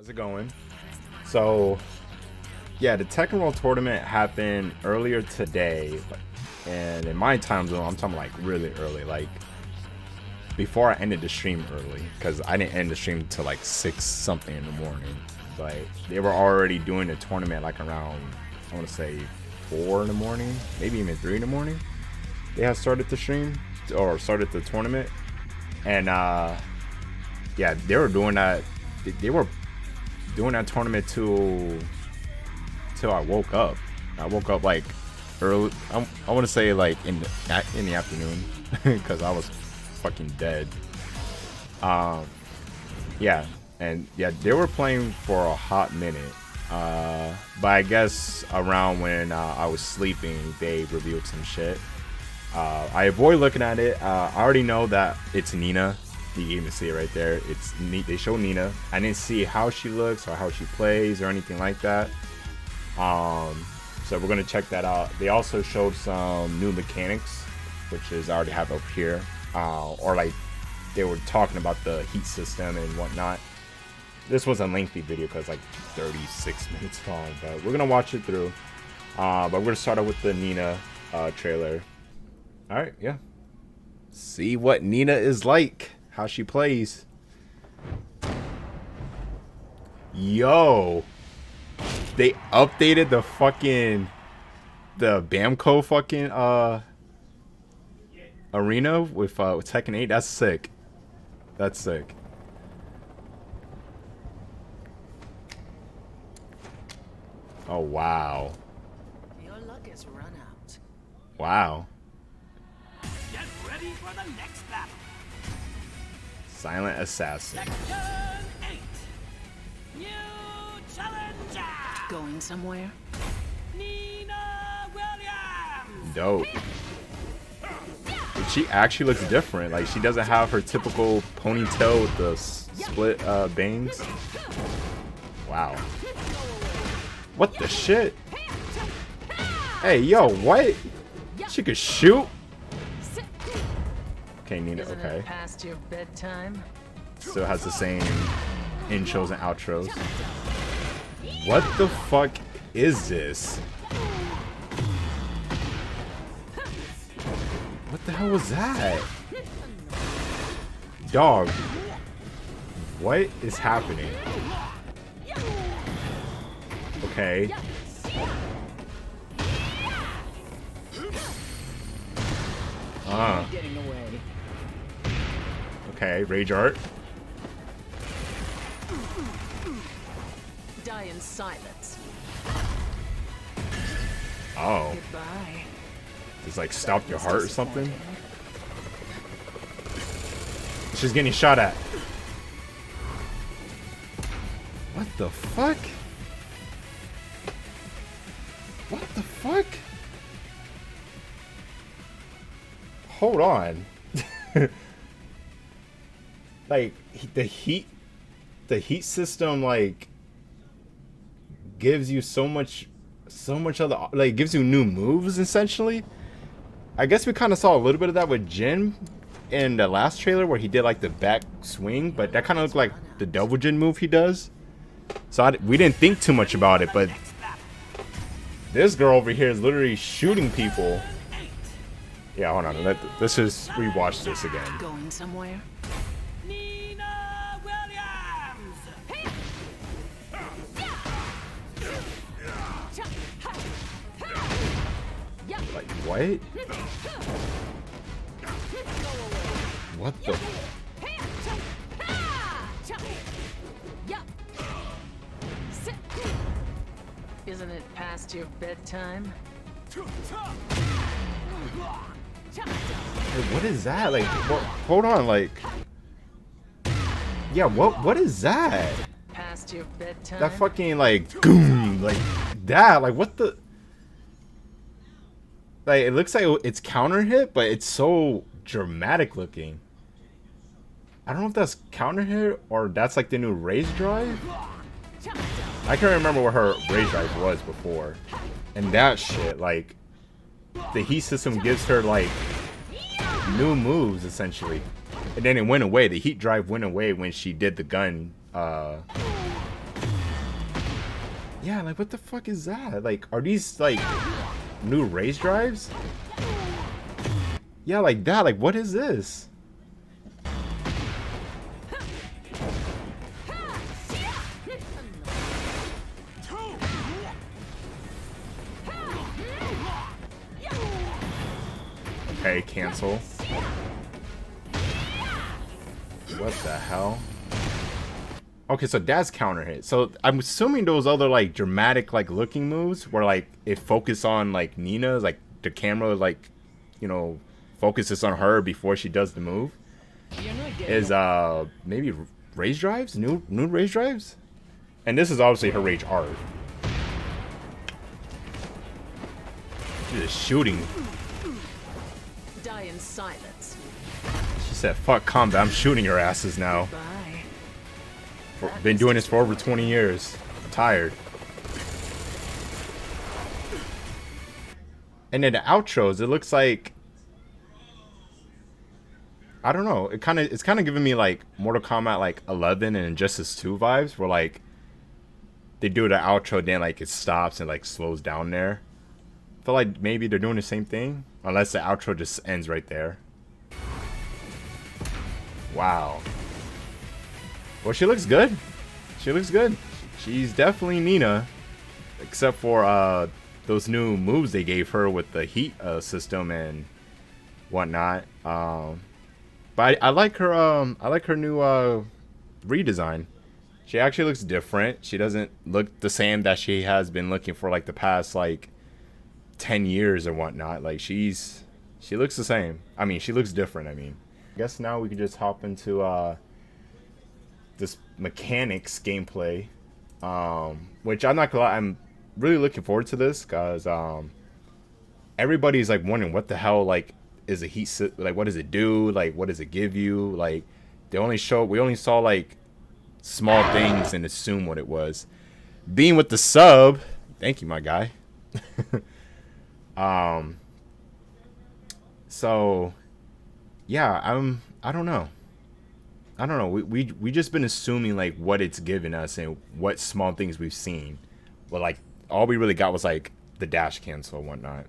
How's it going? So, yeah, the Tekken World Tournament happened earlier today, and in my time zone, I'm talking like really early, like before I ended the stream early, because I didn't end the stream until like 6 something in the morning. But they were already doing the tournament like around, I want to say 4 in the morning, maybe even 3 in the morning. They had started the stream or started the tournament, and yeah, they were doing that. They were doing that tournament till I woke up. I woke up like early. I want to say like in the afternoon because I was fucking dead. Yeah, and yeah, they were playing for a hot minute. But I guess around when I was sleeping, they revealed some shit. I avoid looking at it. I already know that it's Nina. You can even see it right there. It's neat. They show Nina. I didn't see how she looks or how she plays or anything like that. So we're gonna check that out. They also showed some new mechanics, which is I already have up here. Or like they were talking about the heat system and whatnot. This was a lengthy video because like 36 minutes long, but we're gonna watch it through. But we're gonna start out with the Nina trailer. All right, yeah. See what Nina is like. How she plays. Yo, they updated the Bamco fucking arena with Tekken 8. That's sick. That's sick. Oh wow. Your luck has run out. Wow. Get ready for the next battle. Silent Assassin. Tekken 8. New challenger. Going somewhere? Nina Williams. Dope. She actually looks different. Like she doesn't have her typical ponytail with the split bangs. Wow. What the shit? Hey, yo, what? She could shoot? Okay, Nina, Isn't okay. it past your bedtime? Still has the same intros and outros. What the fuck is this? What the hell was that? Dog. What is happening? Okay. Getting away. Okay, Rage Art. Die in silence. Oh. Goodbye. It's like stop your heart or something. She's getting shot at. What the fuck? What the fuck? Hold on. Like the heat system like gives you so much other, like gives you new moves essentially. I guess we kind of saw a little bit of that with Jin in the last trailer where he did like the back swing, but that kind of looked like the Devil Jin move he does. So we didn't think too much about it, but this girl over here is literally shooting people. Yeah, hold on. Let's just rewatch this again. Going somewhere? Nina Williams. Like what? What the? Isn't it past your bedtime? Hey, what is that? Like, hold on, like, yeah, what is that? Past your bedtime? That fucking like, goom, like that, like what the? Like it looks like it's counter hit, but it's so dramatic looking. I don't know if that's counter hit or that's like the new Rage Drive. I can't remember what her Rage Drive was before, and that shit like. The heat system gives her like new moves essentially, and then it went away. The heat drive went away when she did the gun Yeah, like what the fuck is that? Like, are these like new race drives? Yeah, like that. Like, what is this? Okay, cancel. What the hell? Okay, so that's counter hit. So I'm assuming those other like dramatic like looking moves where like it focus on like Nina, like the camera like, you know, focuses on her before she does the move. Is maybe rage drives? New rage drives? And this is obviously her rage art. She's just shooting. Die in silence. She said, fuck combat, I'm shooting your asses now. Bye. Been doing this for over 20 years. I'm tired. And then the outros, it looks like, I don't know, it's kind of giving me like Mortal Kombat like 11 and Injustice 2 vibes, where like they do the outro, then like it stops and like slows down there. I feel like maybe they're doing the same thing, unless the outro just ends right there. Wow. Well, she looks good. She looks good. She's definitely Nina, except for those new moves they gave her with the heat system and whatnot. But I like her. I like her new redesign. She actually looks different. She doesn't look the same that she has been looking for like the past like 10 years or whatnot. Like she looks the same. I mean, she looks different. I mean, I guess now we can just hop into this mechanics gameplay, which I'm not gonna lie, I'm really looking forward to this because everybody's like wondering what the hell like is a like what does it do, like what does it give you, like we only saw like small things and assume what it was. Being with the sub, thank you my guy. So yeah, I don't know. We just been assuming like what it's given us and what small things we've seen. But like all we really got was like the dash cancel and whatnot.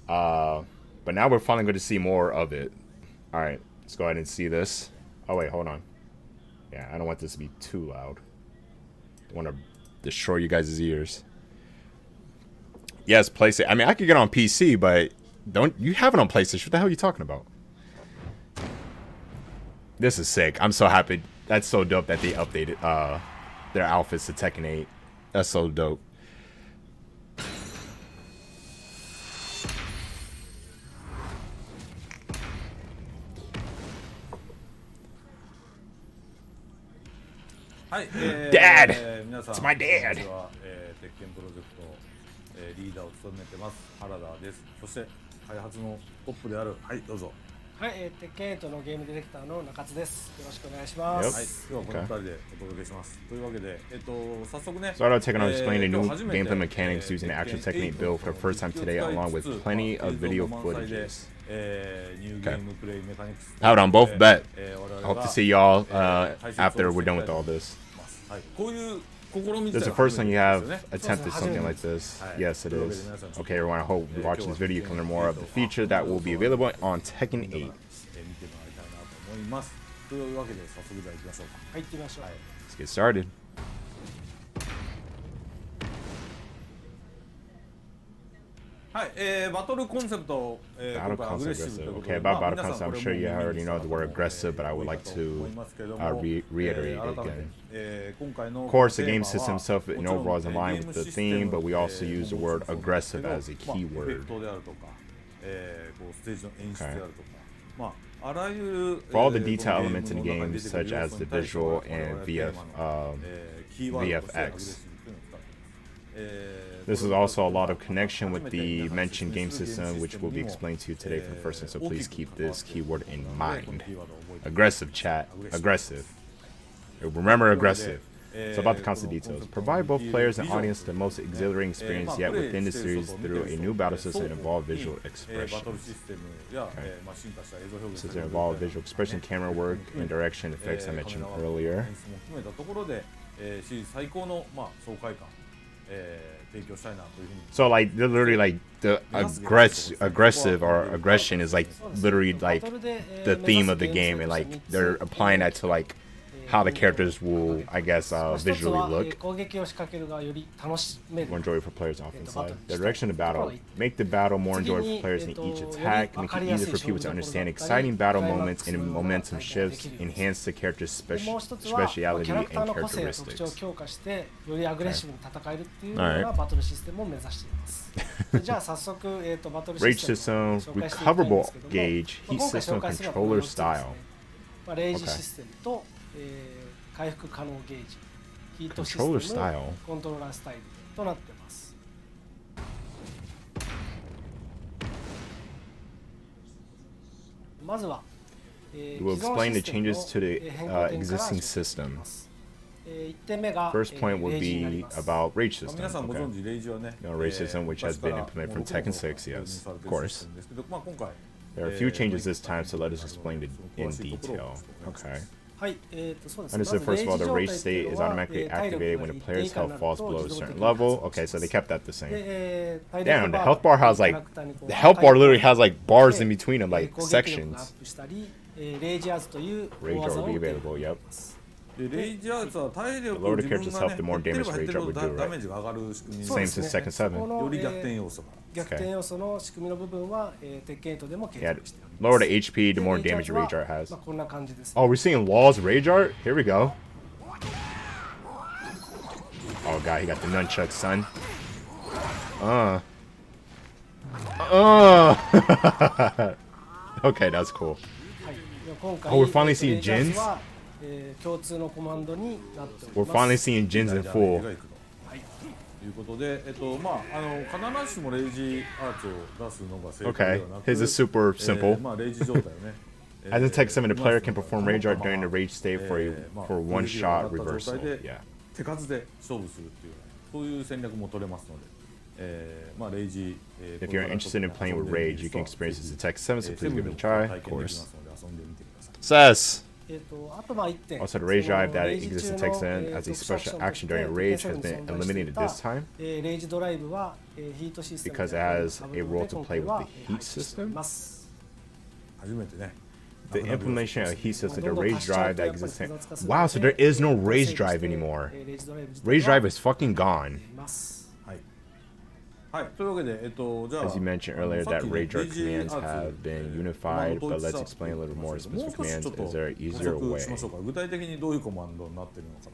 But now we're finally going to see more of it. All right, let's go ahead and see this. Oh wait, hold on. Yeah, I don't want this to be too loud. I want to destroy you guys' ears. Yes, PlayStation. I mean, I could get on PC, but don't you have it on PlayStation? What the hell are you talking about? This is sick. I'm so happy. That's so dope that they updated their outfits to Tekken 8. That's so dope. Dad! It's my dad! 鉄拳プロジェクト、リーダーを務めてます原田です。そして開発のトップである、はいどうぞ。はい、鉄拳8のゲームディレクターの中津です。よろしくお願いします。はい、今日はこの2人でお届けします。というわけで、早速ね。Start out taking on explaining the new gameplay mechanics using the actual Tekken 8 build for the first time today, along with plenty of video footages. Okay. Have it on both bet. I hope to see y'all after we're done with all this. This is the first time you have attempted something like this. Yes, it is. Okay, everyone, I hope you watch this video. You can learn more of the feature that will be available on Tekken 8. というわけで早速じゃあ行きましょうか。はい、行ってみましょう。Let's get started. はい、バトルコンセプト、Battle concept aggressive. Okay, about battle concept, I'm sure you already know the word aggressive, but I would like to reiterate it again. Of course, the game system itself in overall is in line with the theme, but we also use the word aggressive as a key word. Okay. For all the detail elements in the game, such as the visual and VFX. This is also a lot of connection with the mentioned game system, which will be explained to you today for the first time, so please keep this keyword in mind. Aggressive, chat. Aggressive. Remember aggressive. So about the constant details. Provide both players and audience the most exhilarating experience yet within the series through a new battle system and involved visual expression. Okay. This is involved visual expression, camera work, and direction effects I mentioned earlier. 提供したいなというふうに。 So like they're literally like the aggressive or aggression is like literally like the theme of the game, and like they're applying that to like how the characters will, I guess, 一つ visually は look. 攻撃を仕掛けるがより楽しめる More enjoyable for players off inside. The バトル direction of battle. Make the battle more enjoyable for players in each attack. Make it easier for people to understand exciting battle moments and momentum shifts. Enhance the character's でもう一つはキ speciality ャラクター and の個性や特徴を characteristics. 強化してよりアグレッシブに戦えるっていうの Alright. がバトルシステムを目指していますでじゃあ早速、バトル Rage システムを system, 紹介していきたいんで recoverable すけども、 gauge, まあ heat 今回 system, 紹介するのはこの controller 4つですね style. まあ、レイジ Okay. システムと、回復可能ゲージヒートシステ Controller ム style コントローラースタイルとなってますまずは、We'll explain the changes to the existing system. First point would be about Rage まあ system. 皆さんご Okay. 存知レイジはね、 Rage system, which has been implemented from Tekken 6, yes, of course. ですけど、まあ今回 There are a few changes this time, so let us explain it in detail. Okay. はい、そうですね。 Understood. First of all, the rage state is automatically activated when a player's health falls below a certain level. Okay, so they kept that the same. Damn, the health bar has like the health bar literally has like bars in between them, like sections. Rage art will be available. Yep. でレイジアーツは体力 The lower を the 自分 character's が health, ね the more 減ってれ damage ば減ってる Rage ほ art ど would do, ダ right? メージが上がる仕組みに Same as Tekken 7. より逆転要素が逆転要素の仕組みの部分は、鉄拳8でも継 Yeah. 続しております。 Lower the HP, the more で damage Rage art has. まあこんな感じです、 Oh, we're seeing Law's Rage art? Here we go. Oh god, he got the nunchucks, son. Okay, that's cool. はいで今回 Oh, we're finally seeing レイジャーズ Jins? は共通のコマンドになってお We're ります。 finally seeing Jins in ダメージ full. がいくということで、まあ必ずしもレイジアーツを出すのが正解 Okay, ではなく、 his is super simple. まあレイジ状態をね。As in Tekken 7, the player can perform Rage art during the Rage state for one shot reversal. Yeah. 手数で勝負するっていうそういう戦略も取れますので、まあレイジ If you're interested in playing with Rage, you can experience this in Tekken 7, so please give it a try, of course. 遊んでみてください。 Says! あとまあ1点 Also, the Rage drive that そのレイジ exists in 中の Tekken as a special action during Rage has been eliminated this time レイジドライブはヒートシステム because it has a role to play with the heat system. 初めてね。 The implementation of heat system, the Rage drive that exists in... Wow, so there is no Rage drive anymore. Rage drive is fucking gone. はい。はい。というわけで、じゃあ As you mentioned earlier, that Rage art commands have been unified, but let's explain a little more specific commands. Is there an easier 補足 way? しましょうか。具体的にどういうコマンドになっているのか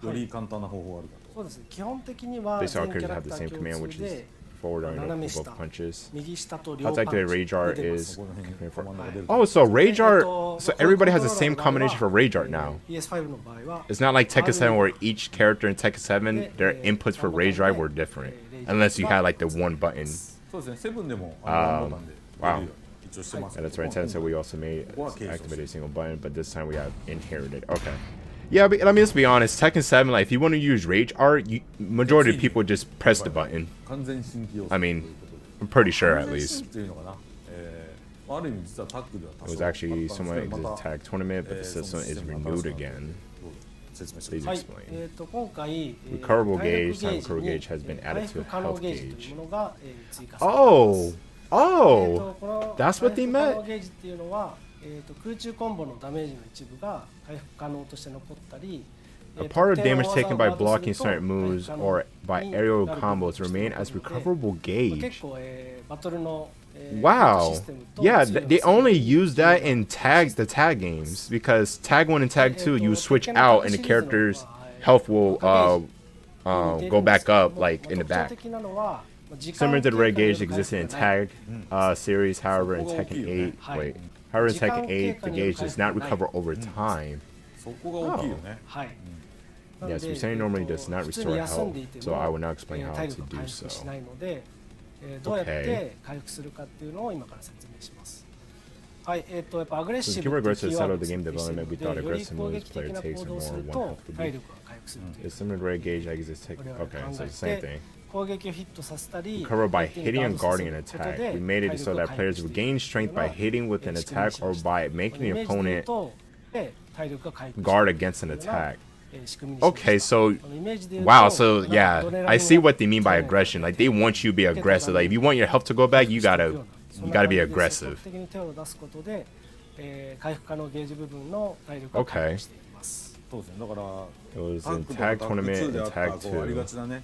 と、より簡単な方法があるかと。そうですね基本的には Base 全 all キャ characters ラ have ク the タ same ー command, 共 which 通 is で forward and 斜め both 下 punches. 右下と両 How パン like チ the Rage art 出てま is... すこの辺にコマンドが出る。 Oh, so Rage art... まあ So これ everybody has the コントローラー same の場合は combination for Rage art now. PS5 の場合は It's not like Tekken 7 where each character in Tekken 7, their inputs for Rage drive were different. Unless you had like the one button. そうですね。セブンでもワンボタンでできるように一応してます。 And that's right, Tekken said we also made Well, okay, so- activated a single button, but this time we have inherited. Okay. Yeah, but I mean, let's be honest. Tekken 7, like, if you want to use Rage art, majority of people just press the button. 完全新規要素 I という mean, ことで I'm pretty sure 完 at 全 least. 新規っていうのかな。ある意味実はタッグでは多 It 少 was actually あったん somewhat ですけど existed tag tournament, but the system is renewed again. 説明して Please はい explain. 今回 Recoverable 体 gauge, 力 time ゲージ recoverable に gauge has been 回 added 復 to 可能 health ゲージという gauge. ものが追加されます Oh! Oh! この That's what they 回復可 meant? 能ゲージっていうのは、空中コンボのダメージの一部が回復可能として残ったり A part of 特定の damage 技を taken by ガード blocking すると certain moves 回復可能 or by に aerial なる combos こととして remain as 残るので recoverable 結 gauge. 構、バトルの、Wow. システムと Yeah, 強い they 要素が only use that in the tag games because tag 1 and tag 2 you switch out and the character's health will go back up like in the back. Similar to the red gauge that existed in tag series, however in Tekken 8, wait, however in Tekken 8 the gauge does not recover over time. そこが大きいよね。はい。 Yes, returning normally does not 普通 restore に休ん health, でいて so も I will not explain how 体 to 力が do 回復し so. ないので、どうやって回復するかっていうのを今から説明します。はい、やっぱアグレッ So シ the ブ keyword っていう versus キーワード settle を the game 設定している development, we の thought で、より aggressive 攻 moves 撃的 player な takes 行 are 動をす more る one と health to 体 beat. 力が回復するという It's similar to red gauge that exists in これを Tekken. 考 Okay, so え the same て thing. 攻撃をヒットさせたり Recover by 相手に hitting ガー and ドさ guarding せ an ること attack. で We made it 体 so 力が that 回 players 復 would してい gain く strength by hitting with an 仕組みに attack し or ました by こ making れイ the メージで言う opponent とで体力が回復 guard against an attack. 仕組みにしました。 Okay, so イメージで言うと wow, so ア yeah, ドレナリンが I see what they mean by 常に aggression. Like they want you to be aggressive. Like if you want your health to go back, you gotta be aggressive. 積極的に手を出すことで、回復可能ゲージ部分の体力を回復していきます。そうですね。だから It was タ in ックとか tag タック tournament 2で and あった tag こうありが 2. ちなね、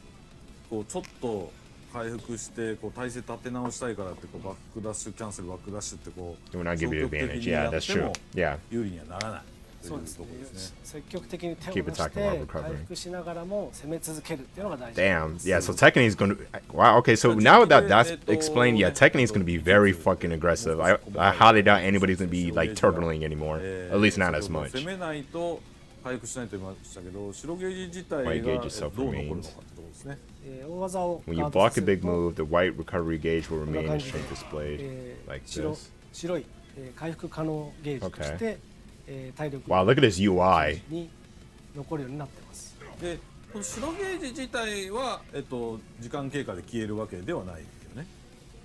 こうちょっと回復してこう体勢立て直したいからってこうバックダッシュキャンセルバックダッシュってこう It will not give you 消極的 advantage. に Yeah, やっ that's て true. も Yeah. 有利にはならないといそうですねうところですね。積極的に手を Keep 出し attacking て while recovering. 回復しながらも攻め続けるっていうのが大事です。 Damn. Yeah, so Tekken is going to. Wow, okay, so now that that's explained, yeah, Tekken is going to be very fucking aggressive. I highly doubt anybody's going to be like turtling anymore. At least not as much. 攻めないと回復しないと言いましたけど、白ゲージ自体が White どう gauge 残 itself るのかって remains. ところですね。大技を When you ガード block さ a せる big と move, the white recovery gauge will こんな remain 感 in じで strength displayed like 白 this. 白い、回復可能ゲージとして、体力 Wow, look at this UI. に残るようになってます。で、この白ゲージ自体は時間経過で消えるわけではないよね。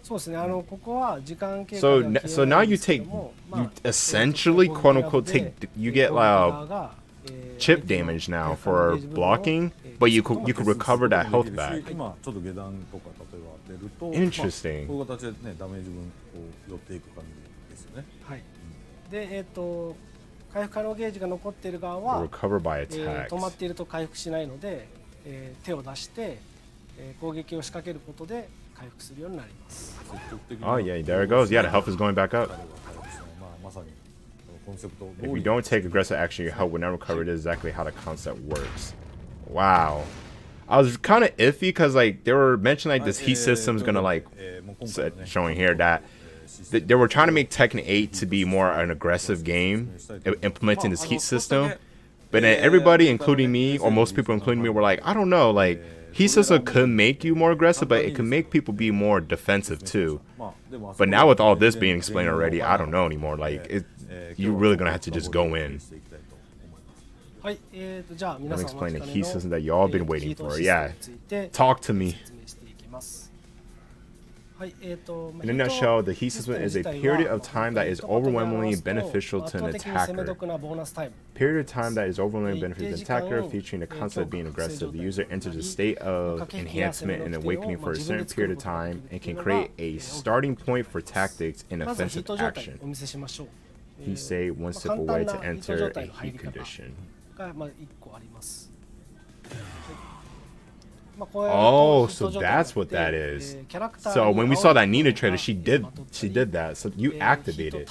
そうですね。ここは時間経過 So では n- 消 so えな now いん you ですけ take ども、 you essentially quote unquote take you get chip damage now for blocking, but you could recover that health back. 今ちょっと下段とか例えば出ると、Interesting. こういう形でねダメージ分こう寄っていく感じですよね。はい。で、回復可能ゲージが残っている側は、 Recover by 止まっ attacks. ていると回復しないので、手を出して、攻撃を仕掛けることで回復するようになります。 Oh yeah, there it goes. Yeah, the health is going back up. まさにコンセプト If you don't take aggressive action, your health will not recover. It is exactly how the concept works. Wow. I was kind of iffy because like they were mentioning like this heat system is gonna like showing here that they were trying to make Tekken 8 to be more an aggressive game, implementing this heat system. But then everybody, including me, or most people, including me, were like, I don't know, like heat system could make you more aggressive, but it could make people be more defensive too. But now with all this being explained already, I don't know anymore. Like you're really gonna have to just go in. はい、じゃあ皆さん I'm お待 explaining ち the か heat ね system の that y'all been ヒ waiting ート for. システム Yeah, について talk to me. 説明していきます。はい、In a nutshell, the heat system is a period of time that is overwhelmingly beneficial to an attacker. Period of time that is overwhelmingly beneficial to an attacker, featuring the concept of being aggressive. The user enters a state of enhancement and awakening for a certain period of time and can create a starting point for tactics in まずはヒー offensive ト状態 action. をお見せしましょう。 He say one step away to enter a heat condition. がまあ1個あります。 Oh, so that's what that is. So when we saw that Nina trailer, she did that. So you activated.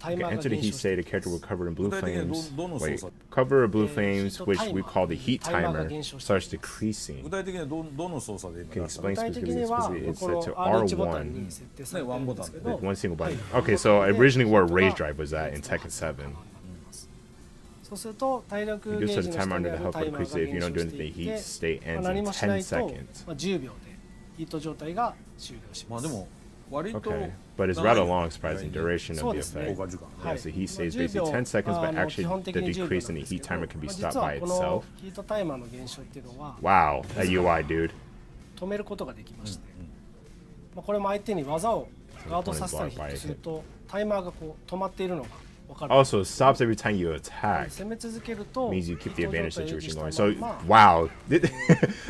You can enter the heat state. The character will cover in blue flames. Wait, cover of blue flames, which we call the heat timer, starts decreasing. 具体的にはどの操作で Can you 今 explain 具体的 specifically? には It's こ set の to R1 ボタン R1, に設定されてるんですけど、 one single button. Okay, so originally where Rage Drive was at in Tekken 7. そうすると体力 You ゲ do ー set ジ a の timer 下に under あ the る health タイ bar マー increases が if you 減 don't 少 do して anything. い Heat て、 state ends 何 in もしな 10いと、seconds. 10秒でヒート状態が終了します。まあでも割と Okay, but it's rather long, surprising duration of the そうですね。 effect. 効果時間 Yeah, so heat stays basically 10 seconds, but actually the decrease in the heat timer can be 実 stopped は by この itself. ヒートタイマーの現象っていうのは Wow, that UI, dude. 止めることができまして、まあこれも相手に技をガードさせたりヒットするとタイマーがこう止まっているのが分かる。 Also, it stops every time you attack. 攻め続けると Means you keep the ヒート advantage 状態を維持 situation した going. ま So, んま wow.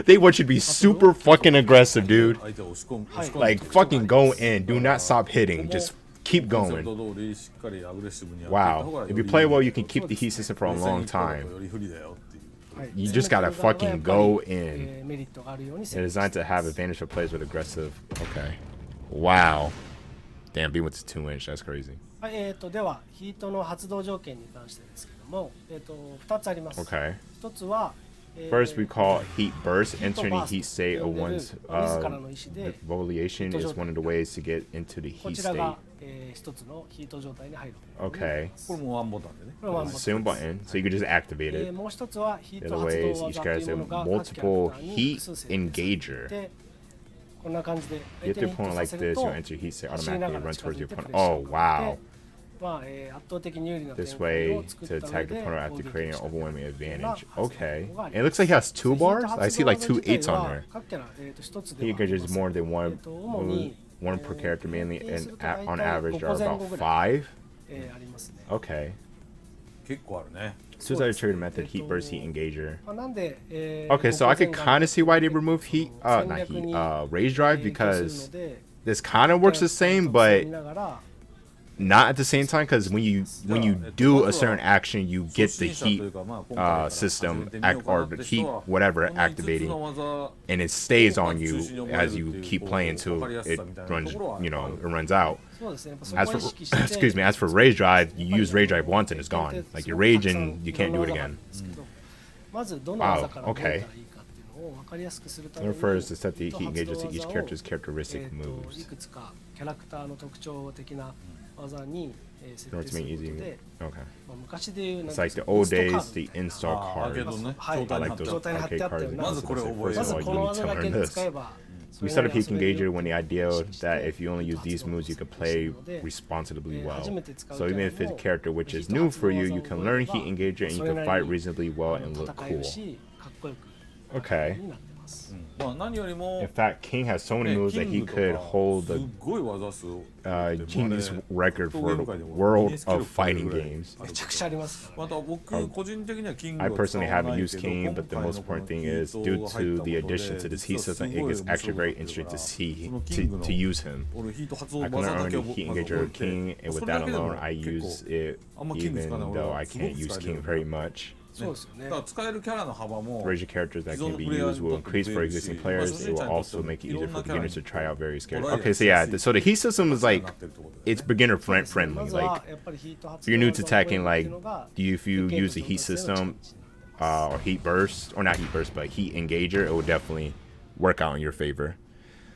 They want you to be super fucking aggressive, dude. 相手を押し込む Like, fucking go in. Do not stop hitting. Just keep コンセプ going. ト通りしっかりアグレッシブにやっていった方が Wow. よ If り you play well, you can keep the heat system for a 実際 long に行った方が time. より不利だよっていう。はい You just gotta fucking go in. メリットがあるように They're designed to have advantage for players with aggressive. Okay. Wow. Damn, B went to 2-inch. That's crazy. はい、ではヒートの発動条件に関してですけども、2つあります。 Okay. 1つは、First, we call heat burst. Heat Entering the burst heat state of one's 自らの意思で volition is one of the ways to get into the こ heat ちら state. が、一つのヒート状態に入る。 Okay. これもワンボタンでね。これはワンボタン Assume button, so you can just activate it. もう一つはヒー The ト other 発 way 動 is each 技という character もの has が各キャラ multiple クターに heat 複数設定されてい engager. て、こんな感じで You 相 hit 手 the にヒッ opponent トさ like せる this, と you'll enter heat state 走りな automatically が run ら近づ towards い the てプレ opponent. ッシャー Oh をかけ wow. て、まあ圧倒的に有利な展 This 開 way を作 to った上 attack the で opponent 攻 after 撃 creating を an 仕掛ける overwhelming っていうような advantage. 発動 Okay. があり It ます looks like he has two ヒート bars. 発 I 動 see like 技 two 自体 eights on は there. 各キャラ一つで He はありま engages せん。 more than one 主に one per character, mainly, 平均す and ると大体 on average, there are 5個前 about 後ぐらい 5. ありますね。 Okay. 結構あるね。Suicide trigger method, heat burst, heat engager. まあ、なんで、Okay, so I could 5 kind of see why they removed heat, not heat, rage drive, because this kind of works the same, but not at the same time. Because when you do a certain action, you get the heat system or the heat whatever activating, and it stays on you as you keep playing till it runs, it runs out. そうですね、やっぱそ As こ for は意識して excuse me, as for rage drive, you use rage drive once and it's gone. Like you're raging, you can't do it again. まずどの技から Wow, 覚え okay. たらいいかっていうのを分かりやすくするた It めに refers to set the heat 発動 engages to each 技を character's characteristic い moves くつかキャラクターの特徴的な技に、設 in 定 order す to る make こと easy. で、 Okay. まあ、昔でいうなん It's か like the ベ old ストカー days, ド the みたいな install アーケード cards. ね、はい、状態に I 貼って like those 状態に貼ってあったよ arcade うな cards. まずこれ覚えよう。 First ま of ず all, こ you の need 技 to だけ learn 使 this. えばそ We れ set な up り heat に遊べる engager よ when the う idea に意識して that if you only use 発動 these moves, you could す play るので responsibly well. 初めて使う So even if it's a character which is new for you, you can learn heat engager and you can fight reasonably well and look 戦え cool. るしかっこよく Okay. になってます、まあ何よりも In fact, King has so many ね moves キ that ン he グと could か hold すっ the ごい技数を Genius あ record for the ゲーム界でも world ギネス記録 of fighting ぐらい games. めちゃくちゃありますから、また僕個人的にはキング I を使 personally わ haven't ないけ used ど King, but the 今回 most のこの important thing ヒー is ト due が入 to った the ことで addition to this 実 heat はす system, ご it い gets 面 extra 白か very ったという interesting か to see そのキング to の use him. 俺ヒート発動 I can 技 learn だけ already を heat まず engager 覚 King, えて and そ with れだ that けで alone, も I 結 use 構 it あんまキング使わない even 俺 though は I すご can't く use 使える King よ very much. そうですよねだから使えるキャラの幅も Version characters that 既存 can の be プレイヤー used に will とっても increase 増 for えるし existing まあ players. 初 It 心 will 者にとって also も make it いろ easier ん for なキャラ beginners to に try out various トラ characters. イアル Okay, so しや yeah, すい so the heat system is 形に like なってるってことで it's beginner そうですね friendly. まず Like はやっぱりヒート発 if 動 you're new 技 to を覚えるって Tekken, い like うのが if you ゲーム use the 上 heat 達への近 system 道になります or heat burst, or not heat burst, but heat engager, it will definitely work out in your favor.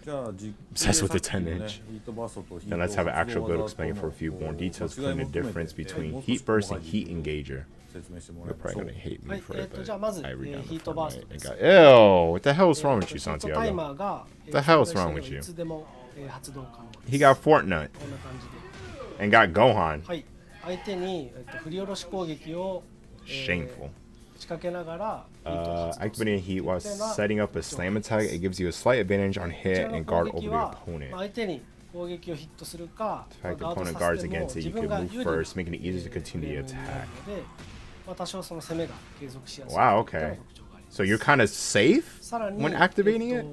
じゃあ実 Obsessed with the さっきのね 10-inch. ヒートバーストとヒー Then ト let's have an 発 actual 動 build 技と explain for a few の more こう details, 違い explain も the 含め difference て between もう少し heat burst 細 and か heat に engager. 説明してもら They're いまし probably ょう gonna hate は me い for it, じゃあまず but I read down ヒ the ート front バース right ト and です got, ew, what the hell is wrong with you, ヒットタイ Santiago? マーが The hell's wrong with you? いつでも発動可能です He got Fortnite こんな感じで and got Gohan. はい相手に振り下ろし攻撃を Shameful. 仕掛けながらヒートを発動する Activating heat while setting up a slam attack, it gives you a slight advantage on こち hit らの and 攻 guard 撃 over the は opponent. 相手に攻撃をヒットするか The fact the ガード opponent さ guards せても against it, 自 you 分 can が move 有利 first, making it easier to フ continue レ the ームになる attack. ので多少その攻めが継続しやすい Wow, といった okay. 特徴があります So you're kind of safe さらに when activating it?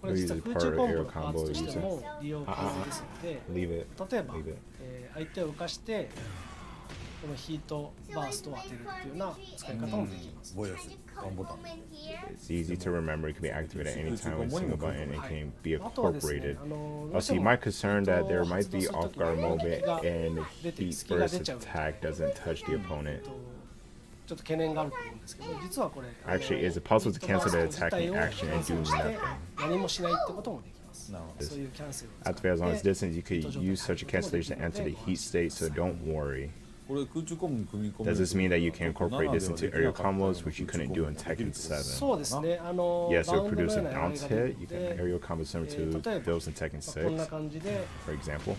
これ実は空中コンボのパーツとしても利用可能ですので Leave it. 例えば Leave it. 相手を浮かしてこのヒートバーストを当てるっていうような使い方もできます覚えやすいワンボタン It's easy to remember. It can be activated at any time with a single button. It can be あとはですね incorporated. どう Also, して you も might concern that there might 発動 be する時 off-guard に moment and 出て heat 隙が出 burst ちゃう attack doesn't touch the opponent. ちょっと懸念があると思うんですけど実はこれ Actually, is it possible to cancel the attacking action and do キャンセルして nothing? 何もしないってこともできますなるほどそういうキャンセルを使って Activate as long as distance, you could use such a cancellation to enter the heat state, so don't worry. これ空中コンボに組み込め Does る this mean that you can incorporate this into aerial combos, which you couldn't do in 空中 Tekken コンボできるってこと 7? そうですね Yes, バ it ウ will ンドの produce よ a うなやら bounce が出る hit. の You で can aerial combo similar 例え to ば those in Tekken こんな 6, 感じで for example.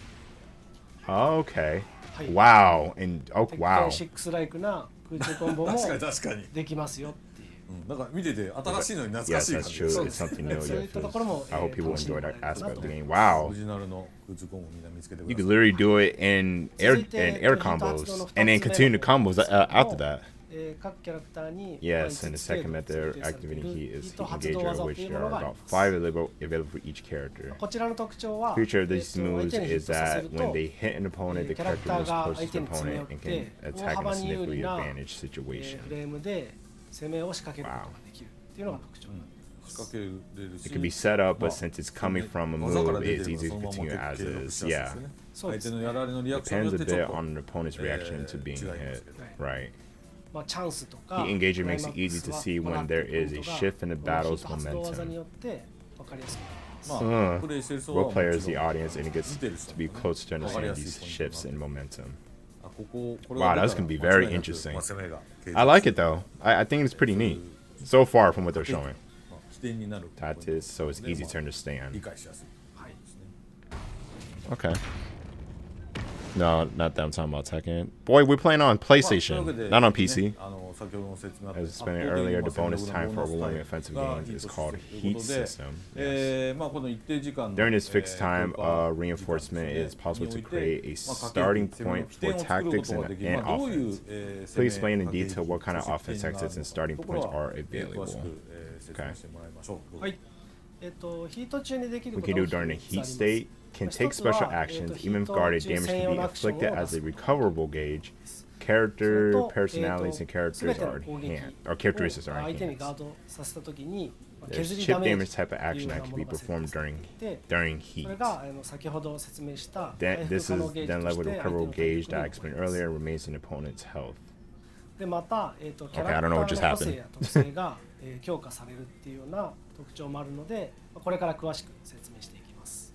Oh, okay. はい Wow. And oh, 鉄拳 wow. 6ライクな空中コンボも確かに確かに、できますよっていうなんか見てて新しいのに懐か Yes, しい感 that's じ true. です It's something new. そうい Yeah, ったところも I hope people 楽しんで enjoy もら that えるかな aspect of と the game. オ Wow. リジナルの空中コンボみんな見つけてく You だ could さい literally do it in air combos and then continue the combos after that. 各キャラクターに Yes, and the second method activating heat is heat engager, which there are about 5 available for each character. こちらの特徴は Feature of these 相 moves 手にヒッ is トさせ that る when と they hit an opponent, the キャラク character ター moves が closest 相 to 手 the に詰め寄 opponent っ and て can 大 attack in 幅 a に有 significantly 利な advantaged situation. フレームで攻めを仕掛けることができるっていうのが特徴仕掛けれるし It can be set up, but since it's coming from a 技から move, 出て it's る easy から to そのまま continue 継 as 続 is. しやすい Yeah. ですねそうです相手のやられのリアクションに Depends よ a ってちょ bit っと on an opponent's reaction to being 違います hit. けど Right. まあチャンスとか Heat engager クライ makes マ it ッ easy ク to ス see は when there is a この shift in the ヒッ battle's ト発動技 momentum. によって分かりやすくなります まあ Uh, プレイしてる人 Role はも player ち is the ろん audience, and it gets 見てる to 人 be はね close to 分かり understand やすい these ポイント shifts in momentum. あこここれ Wow, が that's 出た gonna be ら very 間違いなく interesting. まあ攻めが継続 I like it though. I think it's pretty neat so far from what they're showing. まあ起点になる Tactics, so it's easy to 理 understand. 解しやすい Okay. No, not that I'm talking about Tekken. Boy, we're playing on まあというわけ PlayStation, で not on ね PC. 先先ほどの説明あった As 圧 explained 倒的 earlier, に the 戦 bonus 力 time の for ボーナ overwhelming スタイ offensive ムが games ヒッ is ト called という heat ことで system. Yes. この一定時間の During this fixed 強 time, 化 reinforcement 時間 is possible にお to いて create a まあ starting 駆け引き攻めの point 起 for 点を作るこ tactics とが and, できる and どういう offense. 攻 Please め explain in 駆け引き detail what kind of そして offense 起点があ tactics る and starting ところ points は are 詳し available. く説明してもらいましょう。はい。ヒート中にできる We こと can は do 大 during き a く heat 三つあり state, ま can す。 take 一つは special actions, even if guarded ヒート中 damage 専 can 用 be のアクションを inflicted 出 as す a recoverable gauge. それ Character と personalities and す characters べて are の in 攻撃 hand, or characteristics を are 相 in 手に hands. ガードさせたときに There's 削り chip ダメー damage ジ type of という action よう that な can も be のが設 performed 定され during ていて during そ heat. れが先ほど説明した That 回 this 復可能 is ゲージ then とし leveled て with 相手 recoverable の gauge 体 that I 力に explained 応えます earlier remains in opponent's health. でまた、キャ Okay, ラ I ク don't タ know what ー just の個性 happened. や特性が強化されるっていうような特徴もあるのでこれから詳しく説明していきます。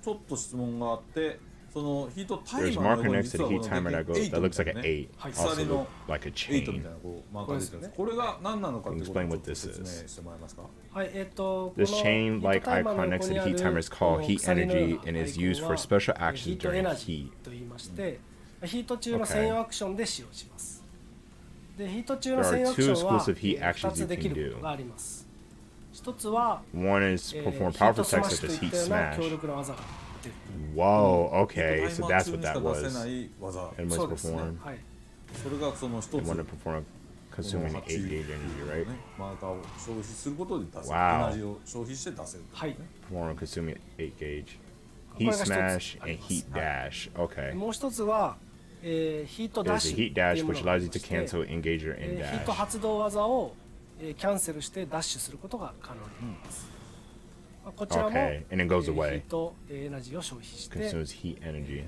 ちょっと質問があって、そのヒートタイ There's マ a ーの marker 横に next 実 to は the こ heat の timer that 8 goes that looks like み an たいなね 8. はい Also 鎖 look の like a 8みたい chain. なこうマーカー出てるんです。これが何なのかってことを Explain ちょ what っと this 説明 is. してもらえますか。はい、こ This の chain ヒート like タイマー icon の next 横 to に the あ heat る timer is called この heat 鎖のよう energy な and ア is イコン used for は special ヒ actions ートエ during ナジ heat. ーと言いましてヒート中の専用アクションで使用します。でヒート中の There are 専用アクシ two ョンは exclusive heat 2 actions つ you でき can ることが do. あります。一つは One is ヒ perform ー powerful トスマッ attacks シュ such と as いった heat ような smash. 強力な技が出る。Whoa, ヒー okay, ト so タイマー that's 中 what にしか that 出せ was. ない技。 And そ was うですね。 performed. はい。それがその一つ You want to perform consuming 8 gauge energy, right? マーカーを消費することで出せる。 Wow. エナジーを消費して出せる。はい。 Perform consuming 8 gauge. これ Heat が一つ smash あり and ます。 heat dash. Okay. もう一つは、ヒートダッ There's シ a ュ heat ってい dash うも which のがあ allows り you ま to して、cancel engager ヒ and ート dash. 発動技を、キャンセルしてダッシュすることが可能になります。こちらも、Okay, and it goes ヒ away. ートエナジーを消費して Consumes heat energy.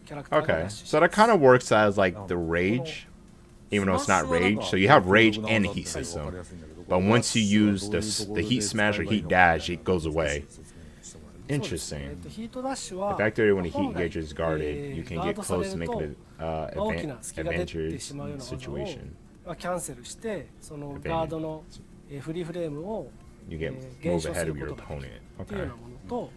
キャラクターが Okay, ダッシュし so ま that す。 kind of works as like the rage, even though it's not rage. So you have rage and the heat system, but once you use the heat smash or heat dash, it goes away. そうですね Interesting. ヒートダッシュは If activated when the 本 heat 来 gauge is guarded, you can ガー get ドされ close to る make と it 大きな隙が出てしまうような advantageous 技を situation. キャンセルしてそのガードのフリーフレームを You get 減 move 少す ahead る of こ your とができる opponent. っていうよう Okay. なものと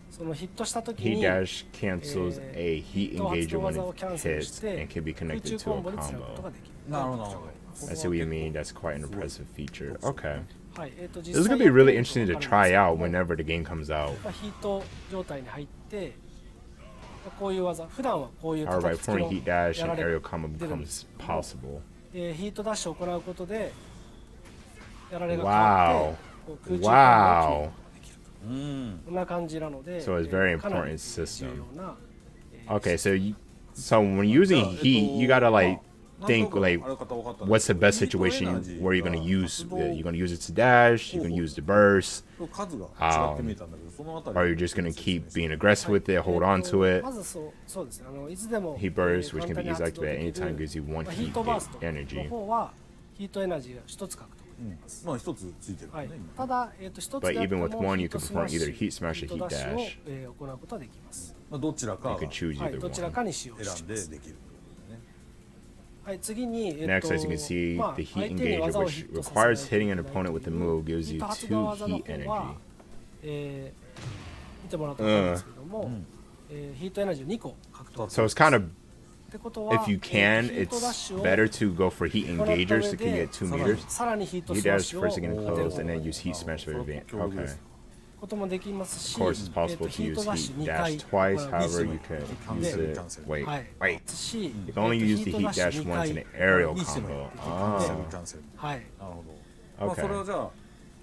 そのヒットした時 Heat に dash cancels a heat ヒット発 engager 動 when 技をキャン it セルし hits て and can be 空 connected 中 to コ a ンボにつなぐことが combo. できる。なるほどなるほど。 I see what you mean. That's quite an impressive feature. Okay. はい、This is gonna be really interesting to try out whenever the game comes out. ヒート状態に入ってこういう技普段はこういう Alright, 叩きつけ performing の heat dash やら and れ aerial combo 出るんですけ becomes ども possible. ヒートダッシュを行うことでやられが変わ Wow. ってこう空中コンボを切ることができるうん。こんな感じなので So it's very かなり important system. 重要な Okay, so when using heat, you gotta like think like what's the best situation where you're gonna use it. You're gonna use it to dash, you're gonna use the burst, 数が違って見えたんだけど、そのあたり or you're just gonna keep being aggressive with it, hold on to it. まずそうですねいつでも Heat burst, which 簡 can 単 be に used 発 like 動 that できる anytime gives you one ヒ heat ートバースト energy. の方はヒートエナジーが一つ獲得できます。まあ一つついてるからはいね。、ただ、一つ But であって even も with one, ヒ you ート can スマ perform ッシュ either heat smash or ヒート heat ダッシュを dash. 行うことができます。まあどちらか You can choose はい、 either どちら one. かに使用し選んます。でできる。はい、次に、Next, as you can see, まあ the 相 heat 手に engager, 技を which ヒットさせない requires hitting an opponent with the move, gives ヒー you ト発 2 動技の heat 方 energy. は、見てもらったら分かるんですけども、ヒートエナジーを2個獲得 So it's kind of, ってことは、 if you can, ヒートダッ it's シュを better to go for heat 行った上 engagers that can で get 2 meters. さらにヒート Heat スマッ dash シュ first を to get 当てる close, and then use heat smash for advantage. Okay. こともできますし、 Of course, it's possible ヒ to ート use ダッシ heat ュ2回 dash twice. 行う However, you can use it. Wait, はい、 wait. し、 You can only use the heat dash once in an aerial にしても combo. キャ Oh, ンセル。はい、なるほど。まあそれは okay. じゃあ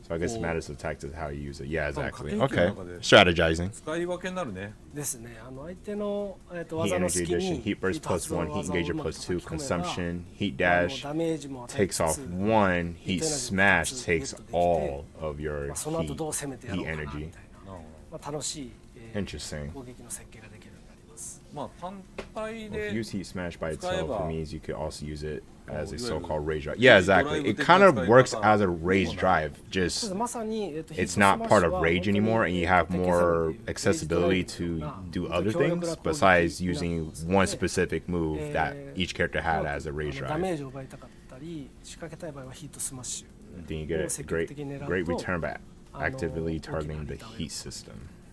So I guess it matters the tactics of how you use it. Yeah, exactly. Oh, Okay. 駆け引きの中で Strategizing. 使い分けになるね。ですね。相手の、 Heat 技の energy 隙に addition, heat burst ヒート発 plus 動 1, の heat 技を engager うまく plus 2, 叩き込めば consumption, heat ダ dash メージも与え takes つ off つ 1, heat energy smash 2つ takes ゲットできて all of your まあ、その後どう heat, 攻めてやろう heat かなみたい energy. な、なるほまあ、楽しい、 Interesting. 攻撃の設計ができるようになります。ど。まあ単体 Well, if で you use heat smash by 使え itself, ば it means you could also use it as a Oh, so-called rage drive. Yeah, exactly. It kind of works as a rage drive, just まさに、it's not part of rage anymore, and you have more accessibility to do other things besides using one specific move that each character had as a rage ダメ drive. ージを奪いたかったり仕掛けたい場合はヒートスマッシュ Then you get a great return by actively targeting the heat system.